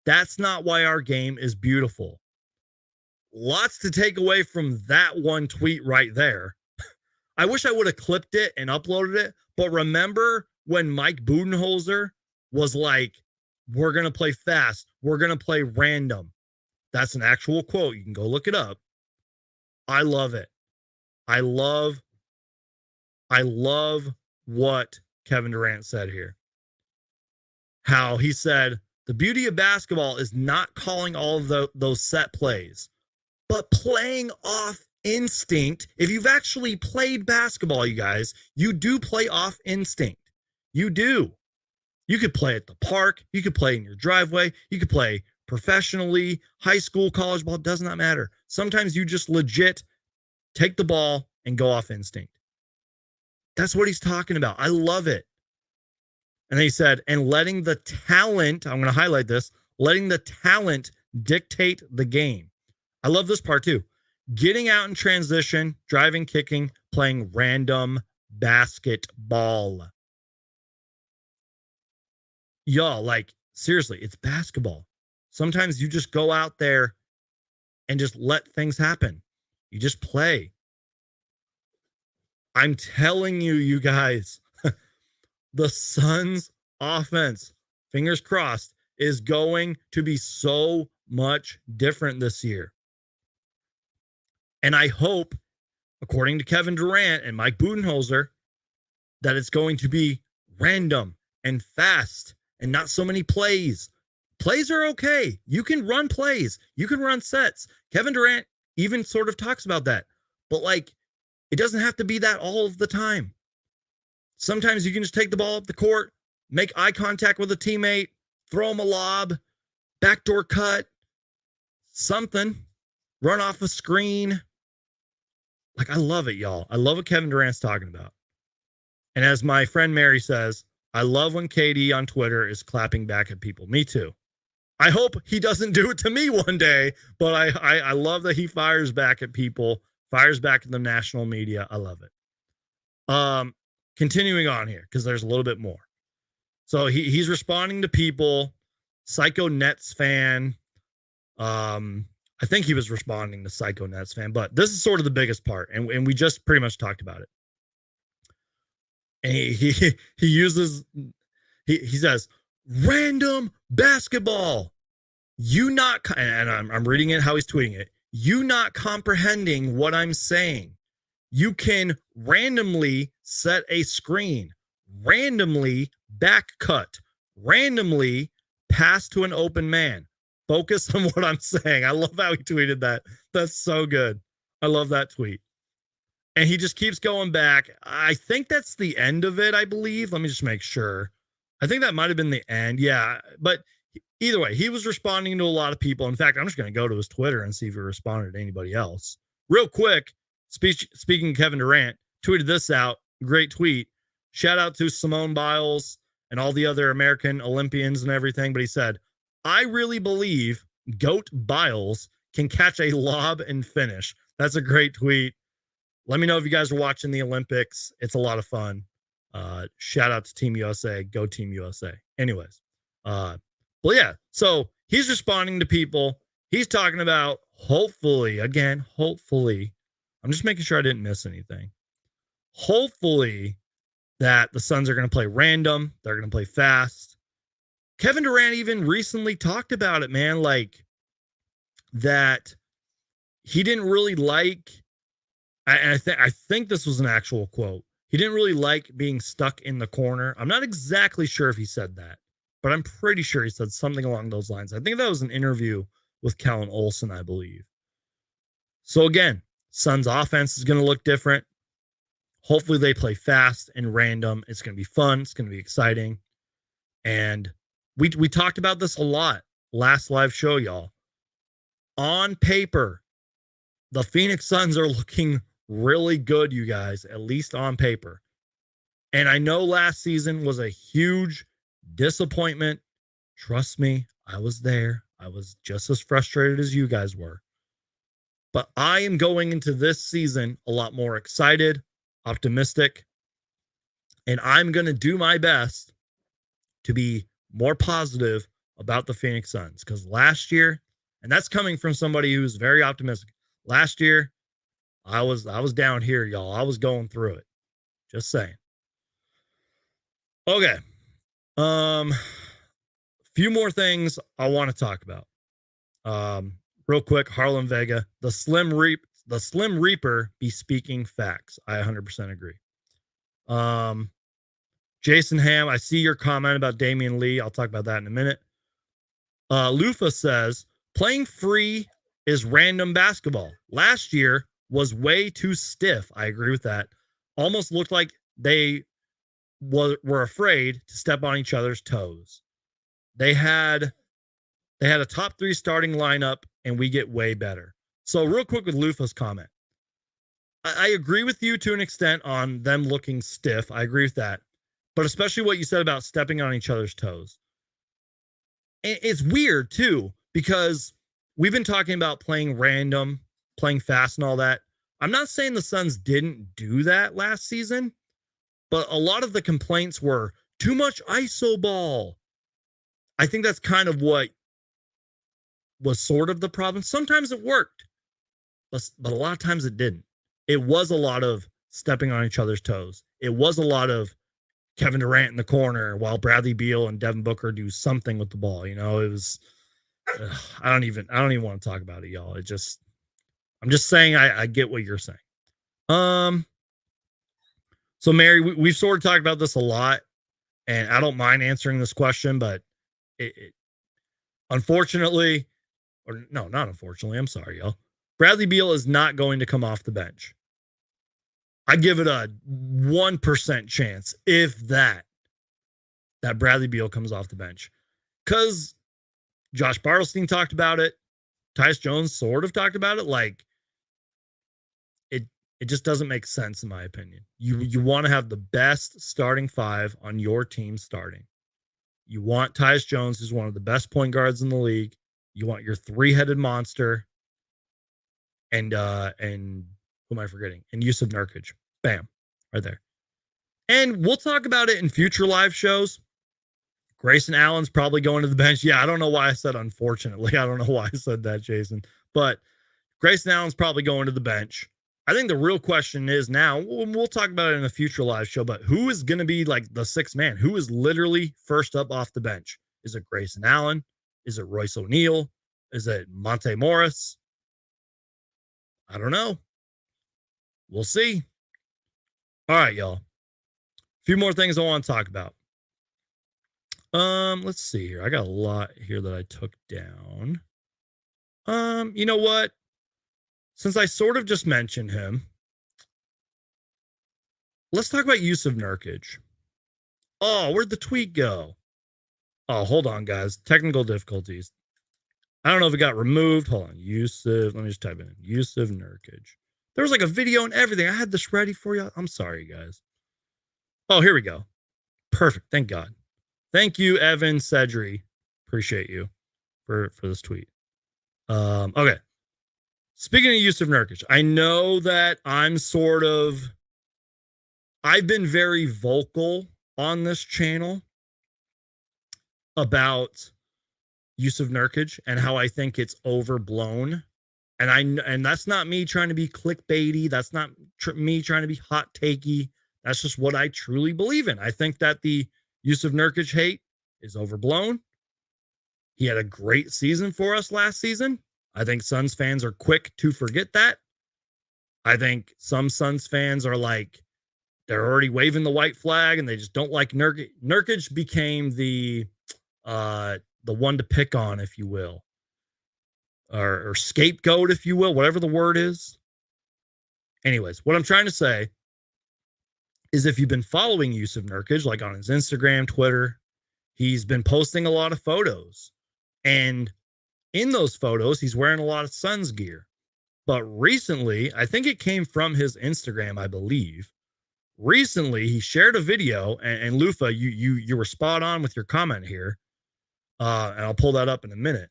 That's not why our game is beautiful." Lots to take away from that one tweet right there. I wish I would have clipped it and uploaded it, but remember when Mike Budenholzer was like, "We're going to play fast. We're going to play random." That's an actual quote. You can go look it up. I love it. I love what Kevin Durant said here. How he said, the beauty of basketball is not calling all of those set plays, but playing off instinct. If you've actually played basketball, you guys, you do play off instinct. You do. You could play at the park. You could play in your driveway. You could play professionally, high school, college ball, does not matter. Sometimes you just legit take the ball and go off instinct. That's what he's talking about. I love it. And then he said, and letting the talent, I'm going to highlight this, letting the talent dictate the game. I love this part too. Getting out in transition, driving, kicking, playing random basketball. Y'all, like, seriously, it's basketball. Sometimes you just go out there and just let things happen. You just play. I'm telling you, you guys, the Suns offense, fingers crossed, is going to be so much different this year. And I hope, according to Kevin Durant and Mike Budenholzer, that it's going to be random and fast and not so many plays. Plays are okay. You can run plays. You can run sets. Kevin Durant even sort of talks about that. But like, it doesn't have to be that all of the time. Sometimes you can just take the ball up the court, make eye contact with a teammate, throw him a lob, backdoor cut, something, run off a screen. Like, I love it, y'all. I love what Kevin Durant's talking about. And as my friend Mary says, I love when KD on Twitter is clapping back at people. Me too. I hope he doesn't do it to me one day, but I love that he fires back at people, fires back at the national media. I love it. continuing on here, because there's a little bit more. So he's responding to people. Psycho Nets fan. I think he was responding to Psycho Nets fan, but this is sort of the biggest part, and we just pretty much talked about it. And he uses he says random basketball. You not, and I'm reading it how he's tweeting it. You not comprehending what I'm saying. You can randomly set a screen, randomly back cut, randomly pass to an open man. Focus on what I'm saying. I love how he tweeted that. That's so good. I love that tweet. And he just keeps going back. I think that's the end of it, I believe. Let me just make sure. I think that might have been the end. Yeah. But either way, he was responding to a lot of people. In fact, I'm just going to go to his Twitter and see if he responded to anybody else. Real quick, speaking of Kevin Durant, tweeted this out. Great tweet. Shout out to Simone Biles and all the other American Olympians and everything. But he said, I really believe Goat Biles can catch a lob and finish. That's a great tweet. Let me know if you guys are watching the Olympics. It's a lot of fun. Shout out to Team USA. Go Team USA. Anyways. Well, yeah. So he's responding to people. He's talking about hopefully, I'm just making sure I didn't miss anything. Hopefully that the Suns are going to play random. They're going to play fast. Kevin Durant even recently talked about it, man, like that he didn't really like, and I think this was an actual quote. He didn't really like being stuck in the corner. I'm not exactly sure if he said that, but I'm pretty sure he said something along those lines. I think that was an interview with Kellen Olson, I believe. So again, Suns offense is going to look different. Hopefully they play fast and random. It's going to be fun. It's going to be exciting. And we talked about this a lot last live show, y'all. On paper, the Phoenix Suns are looking really good, you guys, at least on paper. And I know last season was a huge disappointment. Trust me, I was there. I was just as frustrated as you guys were. But I am going into this season a lot more excited, optimistic, and I'm going to do my best to be more positive about the Phoenix Suns, because last year, and that's coming from somebody who's very optimistic. Last year, I was down here, y'all. I was going through it. Just saying. Okay. Few more things I want to talk about. Real quick, Harlem Vega, the Slim Reaper be speaking facts. I 100% agree. Jason Ham, I see your comment about Damian Lee. I'll talk about that in a minute. Lufa says, playing free is random basketball. Last year was way too stiff. I agree with that. Almost looked like they were afraid to step on each other's toes. They had a top 3 starting lineup, and we get way better. So real quick with Lufa's comment. I agree with you to an extent on them looking stiff. I agree with that. But especially what you said about stepping on each other's toes. It's weird, too, because we've been talking about playing random, playing fast and all that. I'm not saying the Suns didn't do that last season, but a lot of the complaints were too much ISO ball. I think that's kind of what was sort of the problem. Sometimes it worked, but a lot of times it didn't. It was a lot of stepping on each other's toes. It was a lot of Kevin Durant in the corner while Bradley Beal and Devin Booker do something with the ball. You know, it was, I don't even want to talk about it, y'all. I'm just saying, I get what you're saying. So Mary, we've sort of talked about this a lot, and I don't mind answering this question, but it unfortunately, or no, not unfortunately, I'm sorry, y'all. Bradley Beal is not going to come off the bench. I give it a 1% chance, if that Bradley Beal comes off the bench. Because Josh Bartlestein talked about it. Tyus Jones sort of talked about it. Like, it just doesn't make sense, in my opinion. You want to have the best starting 5 on your team starting. You want Tyus Jones, who's one of the best point guards in the league. You want your 3-headed monster. And who am I forgetting? And Jusuf Nurkic. Bam. Right there. And we'll talk about it in future live shows. Grayson Allen's probably going to the bench. Yeah, I don't know why I said unfortunately. I don't know why I said that, Jason. But Grayson Allen's probably going to the bench. I think the real question is now, we'll talk about it in a future live show, but who is going to be like the sixth man? Who is literally first up off the bench? Is it Grayson Allen? Is it Royce O'Neal? Is it Monte Morris? I don't know. We'll see. All right, y'all. A few more things I want to talk about. Let's see here. I got a lot here that I took down. You know what? Since I sort of just mentioned him, let's talk about Jusuf Nurkic. Oh, where'd the tweet go? Oh, hold on, guys. Technical difficulties. I don't know if it got removed. Hold on. Jusuf. Let me just type in Jusuf Nurkic. There was like a video and everything. I had this ready for you. I'm sorry, guys. Oh, here we go. Perfect. Thank God. Thank you, Evan Sedri. Appreciate you for this tweet. Okay. Speaking of Jusuf Nurkic, I know that I've been very vocal on this channel about Jusuf Nurkic and how I think it's overblown. And that's not me trying to be clickbaity. That's not me trying to be hot takey. That's just what I truly believe in. I think that the Jusuf Nurkic hate is overblown. He had a great season for us last season. I think Suns fans are quick to forget that. I think some Suns fans are like, they're already waving the white flag and they just don't like Nurkic. Nurkic became the one to pick on, if you will, or scapegoat, if you will, whatever the word is. Anyways, what I'm trying to say is if you've been following Jusuf Nurkic, like on his Instagram, Twitter, he's been posting a lot of photos. And in those photos, he's wearing a lot of Suns gear. But recently, I think it came from his Instagram, I believe. Recently, he shared a video, and Lufa, you were spot on with your comment here. And I'll pull that up in a minute.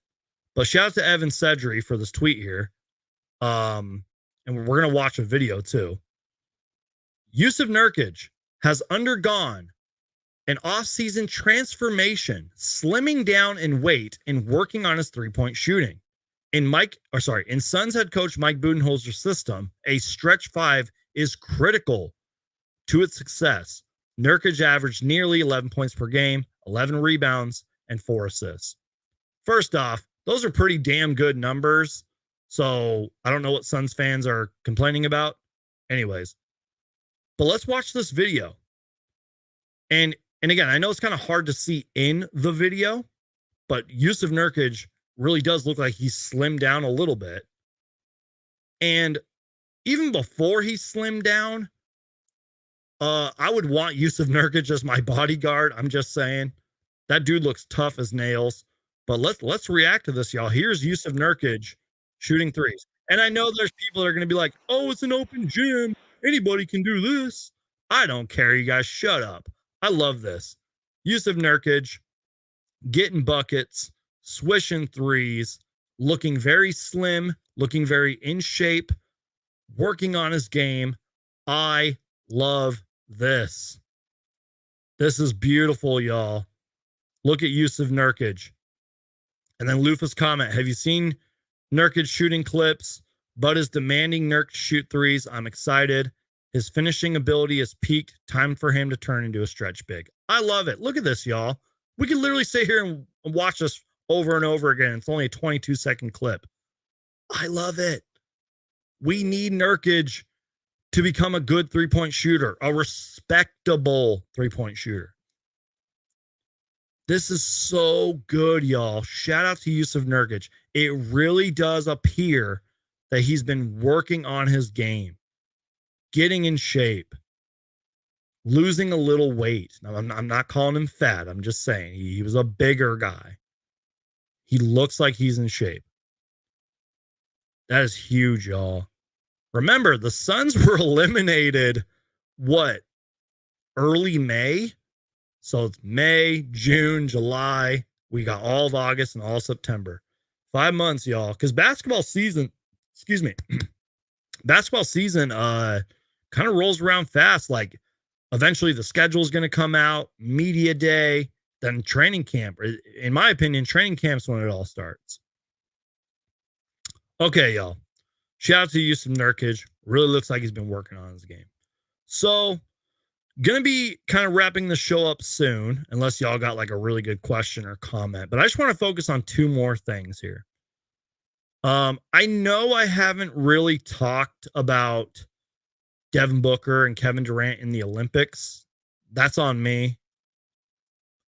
But shout out to Evan Sedri for this tweet here. And we're going to watch a video too. Jusuf Nurkic has undergone an off-season transformation, slimming down in weight and working on his three-point shooting. In Suns head coach Mike Budenholzer's system, a stretch five is critical to its success. Nurkic averaged nearly 11 points per game, 11 rebounds, and 4 assists. First off, those are pretty damn good numbers. So I don't know what Suns fans are complaining about. Anyways, but let's watch this video. And again, I know it's kind of hard to see in the video, but Jusuf Nurkic really does look like he's slimmed down a little bit. And even before he slimmed down, I would want Jusuf Nurkic as my bodyguard. I'm just saying. That dude looks tough as nails. But let's react to this, y'all. Here's Jusuf Nurkic shooting threes. And I know there's people that are going to be like, oh, it's an open gym. Anybody can do this. I don't care. You guys shut up. I love this. Jusuf Nurkic getting buckets, swishing threes, looking very slim, looking very in shape, working on his game. I love this. This is beautiful, y'all. Look at Jusuf Nurkic. And then Lufa's comment, have you seen Nurkic shooting clips? Bud is demanding Nurkic shoot threes. I'm excited. His finishing ability is peaked. Time for him to turn into a stretch big. I love it. Look at this, y'all. We can literally sit here and watch this over and over again. It's only a 22-second clip. I love it. We need Nurkic to become a good three-point shooter, a respectable three-point shooter. This is so good, y'all. Shout out to Jusuf Nurkic. It really does appear that he's been working on his game, getting in shape, losing a little weight. Now, I'm not calling him fat. I'm just saying he was a bigger guy. He looks like he's in shape. That is huge, y'all. Remember, the Suns were eliminated, early May? So it's May, June, July. We got all of August and all of September. 5 months, y'all. Because basketball season kind of rolls around fast. Like Eventually, the schedule is going to come out, media day, then training camp. In my opinion, training camp's when it all starts. Okay, y'all. Shout out to Jusuf Nurkic. Really looks like he's been working on his game. So, gonna be kind of wrapping the show up soon, unless y'all got like a really good question or comment. But I just want to focus on two more things here. I know I haven't really talked about Devin Booker and Kevin Durant in the Olympics. That's on me.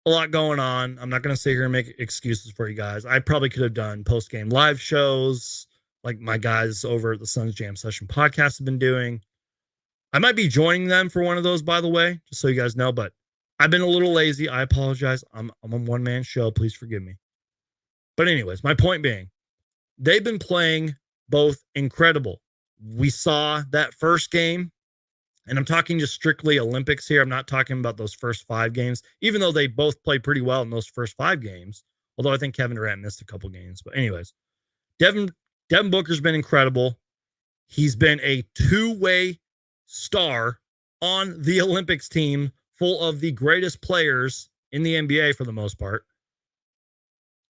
A lot going on. I'm not going to sit here and make excuses for you guys. I probably could have done post-game live shows like my guys over at the Suns Jam Session podcast have been doing. I might be joining them for one of those, by the way, just so you guys know, but I've been a little lazy. I apologize. I'm a one-man show. Please forgive me. But anyways, my point being, they've been playing both incredible. We saw that first game, and I'm talking just strictly Olympics here. I'm not talking about those first 5 games, even though they both played pretty well in those first 5 games, although I think Kevin Durant missed a couple games. But anyways, Devin Booker's been incredible. He's been a two-way star on the Olympics team full of the greatest players in the NBA for the most part.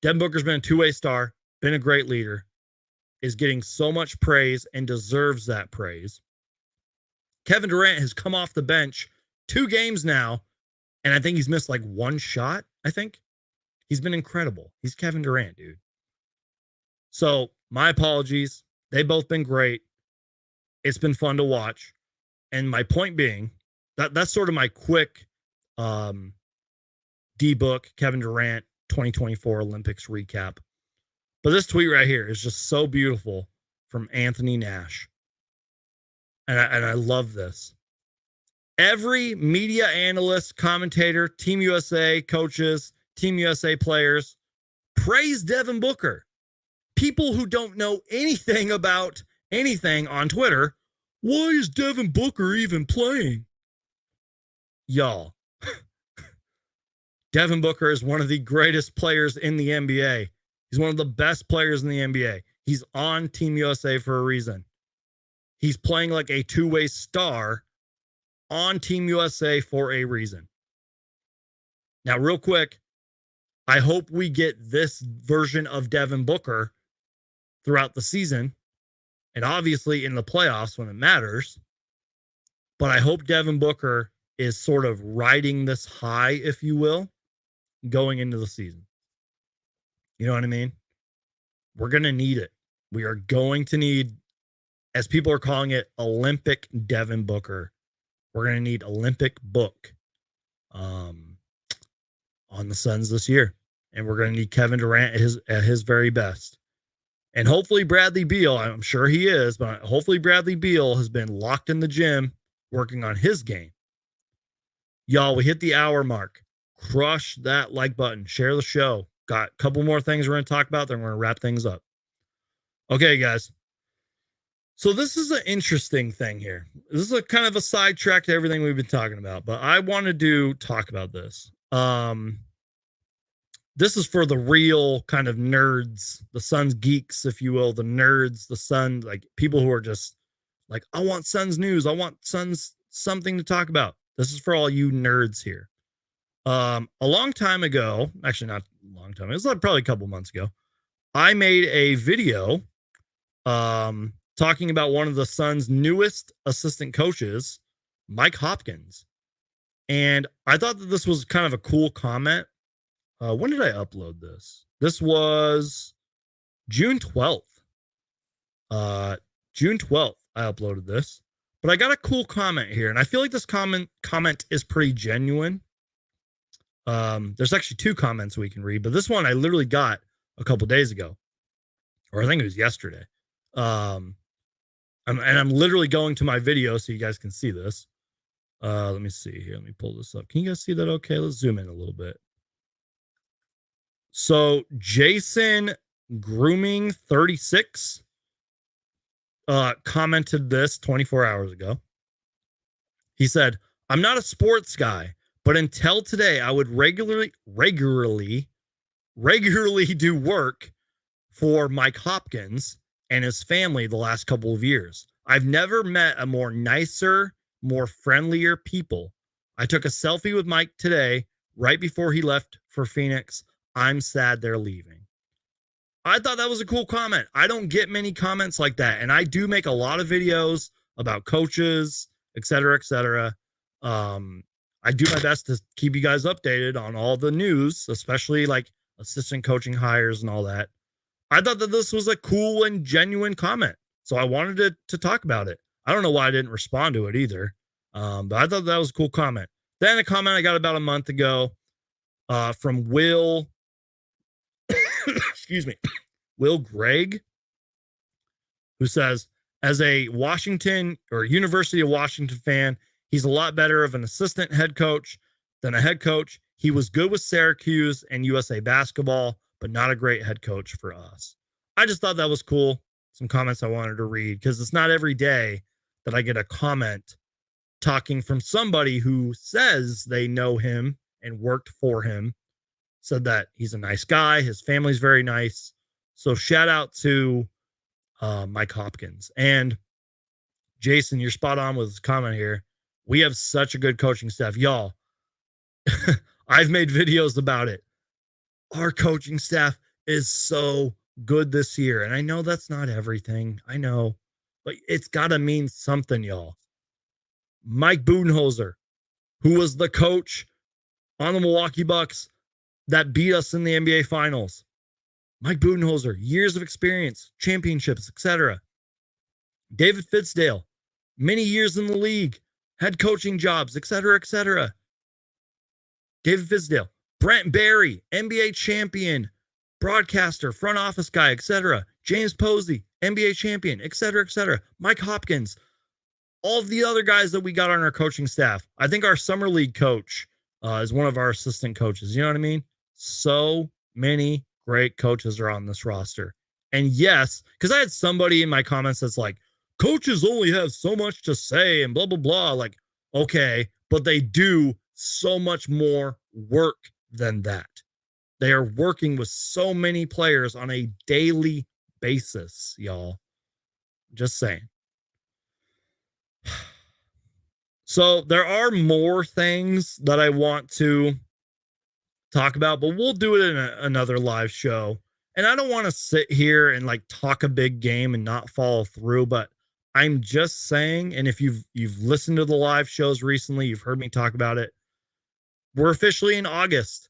Devin Booker's been a two-way star, been a great leader, is getting so much praise and deserves that praise. Kevin Durant has come off the bench 2 games now, and I think he's missed like 1 shot, I think. He's been incredible. He's Kevin Durant, dude. So, my apologies. They've both been great. It's been fun to watch. And my point being, that's sort of my quick D-book, Kevin Durant 2024 Olympics recap. But this tweet right here is just so beautiful from Anthony Nash. And I love this. Every media analyst, commentator, Team USA coaches, Team USA players praise Devin Booker. People who don't know anything about anything on Twitter, why is Devin Booker even playing? Y'all, Devin Booker is one of the greatest players in the NBA. He's one of the best players in the NBA. He's on Team USA for a reason. He's playing like a two-way star on Team USA for a reason. Now, real quick, I hope we get this version of Devin Booker throughout the season, and obviously in the playoffs when it matters. But I hope Devin Booker is sort of riding this high, if you will, going into the season. You know what I mean? We're going to need it. We are going to need, as people are calling it, Olympic Devin Booker. We're going to need Olympic Book on the Suns this year. And we're going to need Kevin Durant at his very best. And hopefully Bradley Beal, I'm sure he is, but hopefully Bradley Beal has been locked in the gym working on his game. Y'all, we hit the hour mark. Crush that like button. Share the show. Got a couple more things we're going to talk about, then we're going to wrap things up. Okay, guys. So this is an interesting thing here. This is a kind of a sidetrack to everything we've been talking about, but I wanted to talk about this. This is for the real kind of nerds, the Suns geeks, if you will, the nerds, the Suns, like people who are just like, I want Suns news. I want Suns something to talk about. This is for all you nerds here. A long time ago, actually not a long time, it was like probably a couple months ago, I made a video talking about one of the Suns' newest assistant coaches, Mike Hopkins. And I thought that this was kind of a cool comment. When did I upload this? This was June 12th. June 12th, I uploaded this. But I got a cool comment here, and I feel like this comment is pretty genuine. There's actually 2 comments we can read, but this one I literally got a couple days ago, or I think it was yesterday. I'm literally going to my video so you guys can see this. Let me see here. Let me pull this up. Can you guys see that? Okay, let's zoom in a little bit. So Jason Grooming 36 commented this 24 hours ago. He said, I'm not a sports guy, but until today, I would regularly do work for Mike Hopkins and his family the last couple of years. I've never met a more nicer, more friendlier people. I took a selfie with Mike today, right before he left for Phoenix. I'm sad they're leaving. I thought that was a cool comment. I don't get many comments like that. And I do make a lot of videos about coaches, et cetera, et cetera. I do my best to keep you guys updated on all the news, especially like assistant coaching hires and all that. I thought that this was a cool and genuine comment. So I wanted to talk about it. I don't know why I didn't respond to it either. But I thought that was a cool comment. Then a comment I got about a month ago from Will, excuse me, Will Gregg, who says, as a Washington or University of Washington fan, he's a lot better of an assistant head coach than a head coach. He was good with Syracuse and USA basketball, but not a great head coach for us. I just thought that was cool. Some comments I wanted to read because it's not every day that I get a comment talking from somebody who says they know him and worked for him, said that he's a nice guy. His family's very nice. So shout out to Mike Hopkins. And Jason, you're spot on with his comment here. We have such a good coaching staff. Y'all, I've made videos about it. Our coaching staff is so good this year. And I know that's not everything. I know. But it's got to mean something, y'all. Mike Budenholzer, who was the coach on the Milwaukee Bucks that beat us in the NBA Finals. Mike Budenholzer, years of experience, championships, etc. David Fitzdale, many years in the league, head coaching jobs, etc., etc. David Fitzdale, Brent Barry, NBA champion, broadcaster, front office guy, etc. James Posey, NBA champion, etc., etc. Mike Hopkins, all of the other guys that we got on our coaching staff. I think our summer league coach is one of our assistant coaches. You know what I mean? So many great coaches are on this roster. And yes, because I had somebody in my comments that's like, coaches only have so much to say and blah, blah, blah. Like, okay, but they do so much more work than that. They are working with so many players on a daily basis, y'all. Just saying. So there are more things that I want to talk about, but we'll do it in another live show. And I don't want to sit here and like talk a big game and not follow through, but I'm just saying, and if you've listened to the live shows recently, you've heard me talk about it. We're officially in August.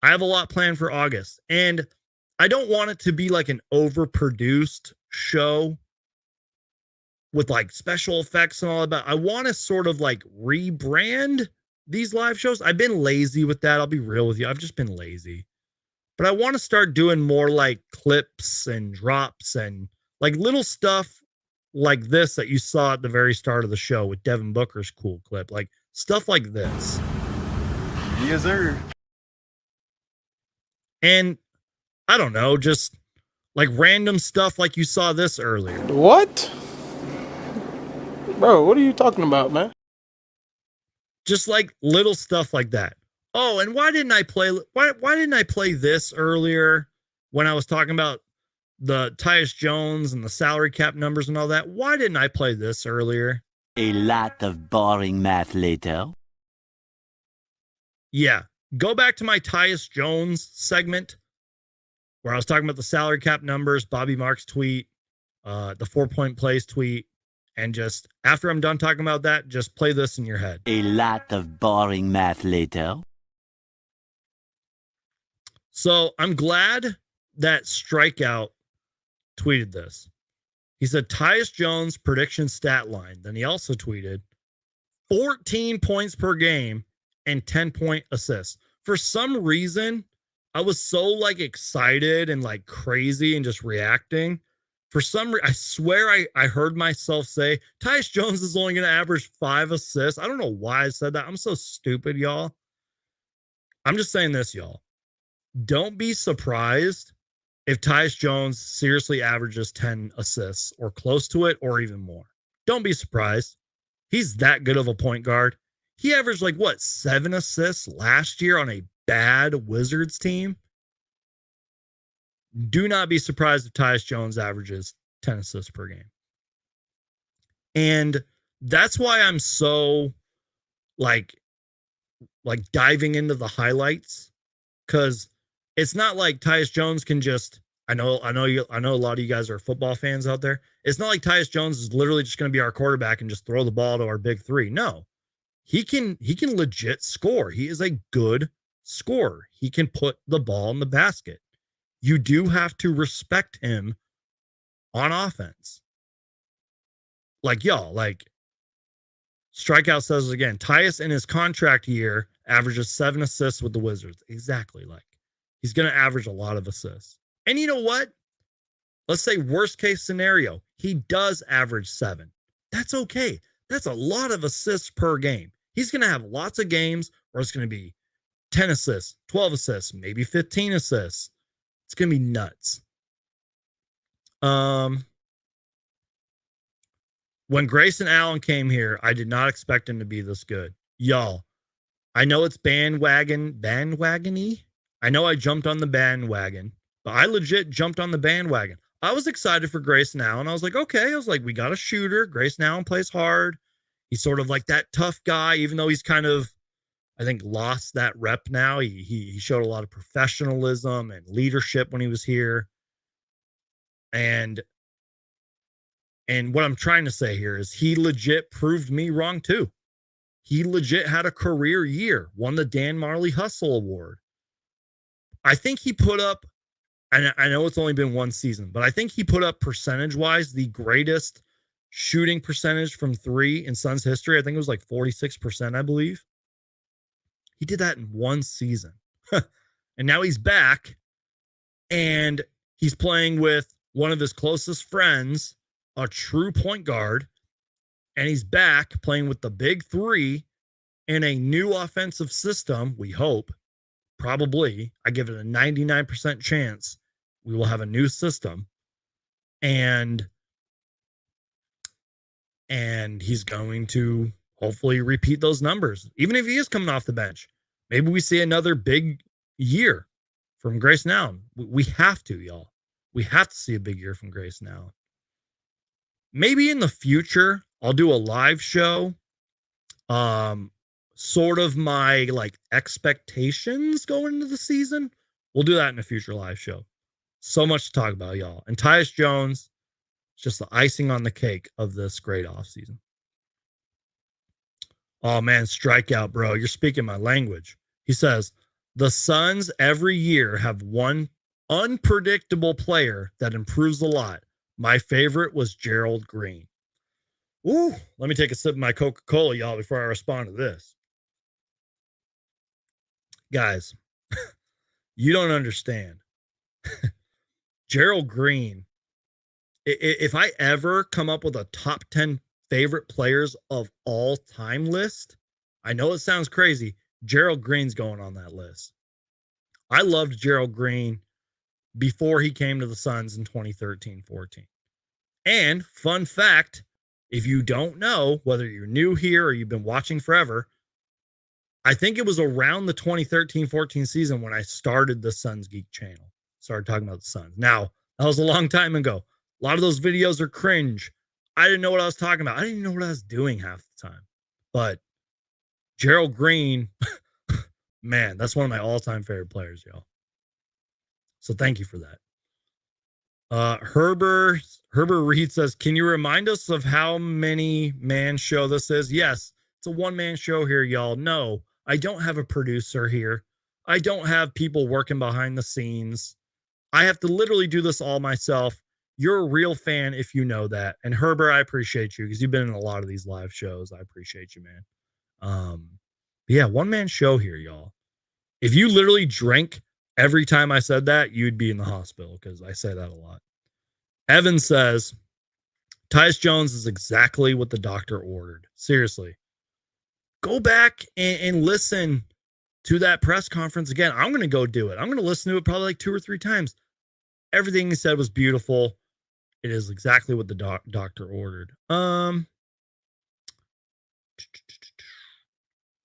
I have a lot planned for August, and I don't want it to be like an overproduced show with like special effects and all that. I want to sort of like rebrand these live shows. I've been lazy with that. I'll be real with you. I've just been lazy. But I want to start doing more like clips and drops and like little stuff like this that you saw at the very start of the show with Devin Booker's cool clip. Like stuff like this. Yes, sir. And I don't know, just like random stuff like you saw this earlier. What? Bro, what are you talking about, man? Just like little stuff like that. Oh, and why didn't I play this earlier when I was talking about the Tyus Jones and the salary cap numbers and all that? Why didn't I play this earlier? A lot of boring math later. Yeah. Go back to my Tyus Jones segment where I was talking about the salary cap numbers, Bobby Marks tweet, the 4-point plays tweet. And just after I'm done talking about that, just play this in your head. A lot of boring math later. So I'm glad that Strikeout tweeted this. He said Tyus Jones prediction stat line. Then he also tweeted 14 points per game and 10-point assists. For some reason, I was so like excited and like crazy and just reacting. For some reason, I swear I heard myself say, Tyus Jones is only going to average 5 assists. I don't know why I said that. I'm so stupid, y'all. I'm just saying this, y'all. Don't be surprised if Tyus Jones seriously averages 10 assists or close to it or even more. Don't be surprised. He's that good of a point guard. He averaged like, 7 assists last year on a bad Wizards team? Do not be surprised if Tyus Jones averages 10 assists per game. And that's why I'm so like like diving into the highlights, because it's not like Tyus Jones can just. I know a lot of you guys are football fans out there. It's not like Tyus Jones is literally just going to be our quarterback and just throw the ball to our big three. No, he can legit score. He is a good scorer. He can put the ball in the basket. You do have to respect him on offense. Like, y'all, like, Strikeout says it again. Tyus in his contract year averages 7 assists with the Wizards. Exactly. Like, he's going to average a lot of assists. And you know what? Let's say worst case scenario, he does average 7. That's okay. That's a lot of assists per game. He's going to have lots of games where it's going to be 10 assists, 12 assists, maybe 15 assists. It's going to be nuts. When Grayson Allen came here, I did not expect him to be this good. Y'all, I know it's bandwagon-y. I know I jumped on the bandwagon, but I legit jumped on the bandwagon. I was excited for Grayson Allen. I was like, okay. I was like, we got a shooter. Grayson Allen plays hard. He's sort of like that tough guy, even though he's kind of, I think, lost that rep now. He showed a lot of professionalism and leadership when he was here. And what I'm trying to say here is he legit proved me wrong too. He legit had a career year, won the Dan Marley Hustle Award. I think he put up, and I know it's only been one season, but I think he put up percentage-wise the greatest shooting percentage from 3 in Suns history. I think it was like 46%, I believe. He did that in one season. And now he's back, and he's playing with one of his closest friends, a true point guard, and he's back playing with the big 3 in a new offensive system, we hope. Probably. I give it a 99% chance we will have a new system. And he's going to hopefully repeat those numbers. Even if he is coming off the bench, maybe we see another big year from Grayson Allen. We have to, y'all. We have to see a big year from Grayson Allen. Maybe in the future, I'll do a live show. Sort of my like expectations going into the season. We'll do that in a future live show. So much to talk about, y'all. And Tyus Jones, just the icing on the cake of this great offseason. Oh man, strikeout, bro. You're speaking my language. He says, the Suns every year have one unpredictable player that improves a lot. My favorite was Gerald Green. Ooh, let me take a sip of my Coca-Cola, y'all, before I respond to this. Guys, you don't understand. Gerald Green, if I ever come up with a top 10 favorite players of all time list, I know it sounds crazy. Gerald Green's going on that list. I loved Gerald Green before he came to the Suns in 2013-14. And fun fact, if you don't know, whether you're new here or you've been watching forever, I think it was around the 2013-14 season when I started the Suns Geek channel. Started talking about the Suns. Now, that was a long time ago. A lot of those videos are cringe. I didn't know what I was talking about. I didn't even know what I was doing half the time. But Gerald Green, man, that's one of my all-time favorite players, y'all. So thank you for that. Herbert Reed says, can you remind us of how many man show this is? Yes, it's a one-man show here, y'all. No, I don't have a producer here. I don't have people working behind the scenes. I have to literally do this all myself. You're a real fan if you know that. And Herbert, I appreciate you because you've been in a lot of these live shows. I appreciate you, man. Yeah, one-man show here, y'all. If you literally drank every time I said that, you'd be in the hospital because I say that a lot. Evan says, Tyus Jones is exactly what the doctor ordered. Seriously. Go back and listen to that press conference again. I'm going to go do it. I'm going to listen to it probably like 2 or 3 times. Everything he said was beautiful. It is exactly what the doctor ordered.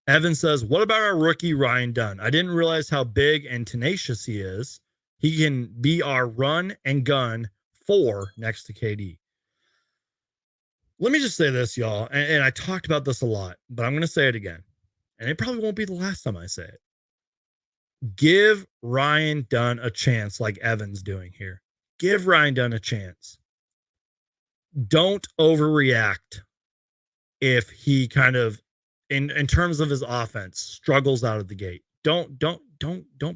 Evan says, what about our rookie Ryan Dunn? I didn't realize how big and tenacious he is. He can be our run and gun 4 next to KD. Let me just say this, y'all, and I talked about this a lot, but I'm going to say it again. and it probably won't be the last time I say it. Give Ryan Dunn a chance like Evan's doing here. Give Ryan Dunn a chance. Don't overreact if he kind of, in terms of his offense, struggles out of the gate. Don't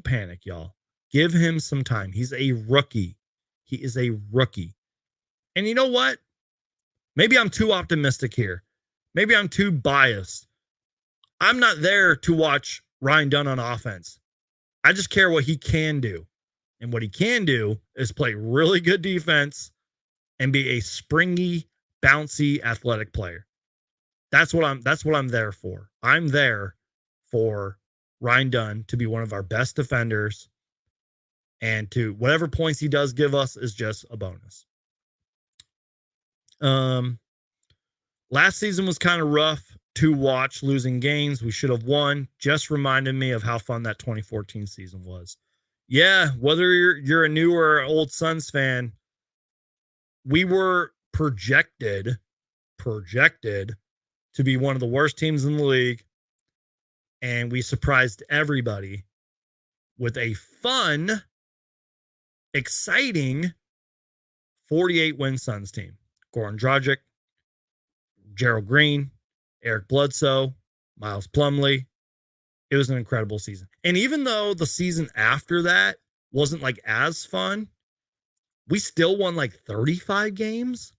panic, y'all. Give him some time. He's a rookie. He is a rookie. And you know what? Maybe I'm too optimistic here. Maybe I'm too biased. I'm not there to watch Ryan Dunn on offense. I just care what he can do. And what he can do is play really good defense and be a springy, bouncy, athletic player. That's what I'm there for. I'm there for Ryan Dunn to be one of our best defenders, and to whatever points he does give us is just a bonus. Last season was kind of rough to watch, losing games we should have won. Just reminded me of how fun that 2014 season was. Yeah, whether you're a new or old Suns fan, we were projected to be one of the worst teams in the league, and we surprised everybody with a fun, exciting 48-win Suns team. Goran Dragic, Gerald Green, Eric Bledsoe, Miles Plumlee. It was an incredible season. And even though the season after that wasn't like as fun, we still won like 35 games.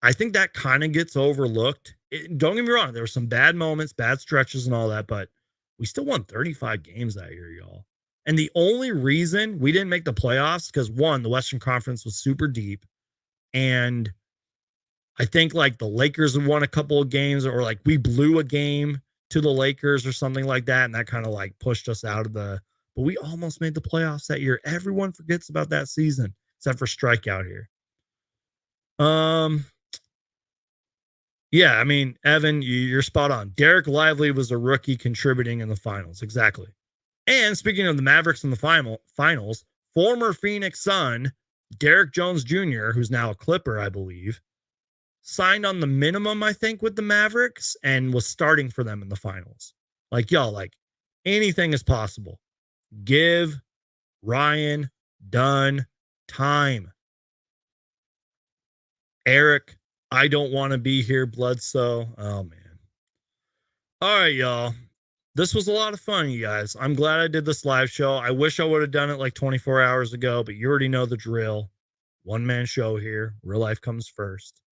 I think that kind of gets overlooked. Don't get me wrong. There were some bad moments, bad stretches and all that, but we still won 35 games that year, y'all. And the only reason we didn't make the playoffs, because one, the Western Conference was super deep. And I think like the Lakers had won a couple of games, or like we blew a game to the Lakers or something like that. And that kind of like pushed us out of but we almost made the playoffs that year. Everyone forgets about that season, except for Strikeout here. Yeah, I mean, Evan, you're spot on. Derek Lively was a rookie contributing in the finals. Exactly. And speaking of the Mavericks in the finals, former Phoenix Sun, Derek Jones Jr., who's now a Clipper, I believe, signed on the minimum, I think, with the Mavericks and was starting for them in the finals. Like, y'all, like, anything is possible. Give Ryan Dunn time. Eric, I don't want to be here, Bledsoe. Oh, man. All right, y'all. This was a lot of fun, you guys. I'm glad I did this live show. I wish I would have done it like 24 hours ago, but you already know the drill. One-man show here. Real life comes first.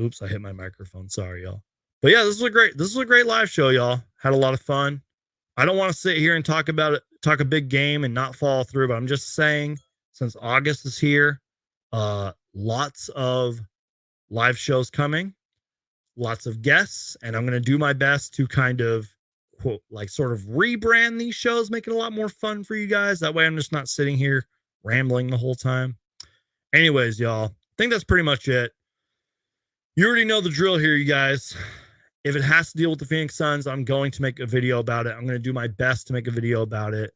Oops, I hit my microphone. Sorry, y'all. But yeah, this was a great live show, y'all. Had a lot of fun. I don't want to sit here and talk a big game and not follow through, but I'm just saying, since August is here, lots of live shows coming, lots of guests, and I'm going to do my best to kind of, quote, like sort of rebrand these shows, make it a lot more fun for you guys. That way I'm just not sitting here rambling the whole time. Anyways, y'all, I think that's pretty much it. You already know the drill here, you guys. If it has to deal with the Phoenix Suns, I'm going to make a video about it. I'm going to do my best to make a video about it.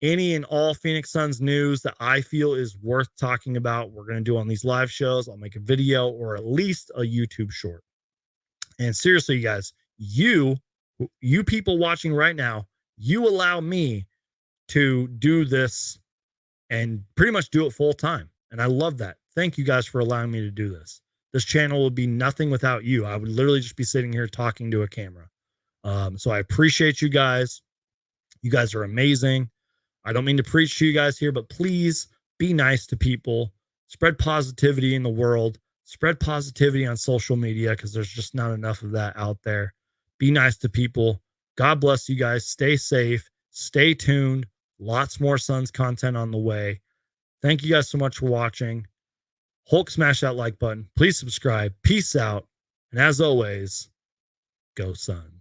Any and all Phoenix Suns news that I feel is worth talking about, we're going to do on these live shows. I'll make a video or at least a YouTube short. And seriously, you guys, you people watching right now, you allow me to do this and pretty much do it full time. And I love that. Thank you guys for allowing me to do this. This channel would be nothing without you. I would literally just be sitting here talking to a camera. So I appreciate you guys. You guys are amazing. I don't mean to preach to you guys here, but please be nice to people. Spread positivity in the world. Spread positivity on social media, because there's just not enough of that out there. Be nice to people. God bless you guys. Stay safe. Stay tuned. Lots more Suns content on the way. Thank you guys so much for watching. Hulk, smash that like button. Please subscribe. Peace out. And as always, go Suns.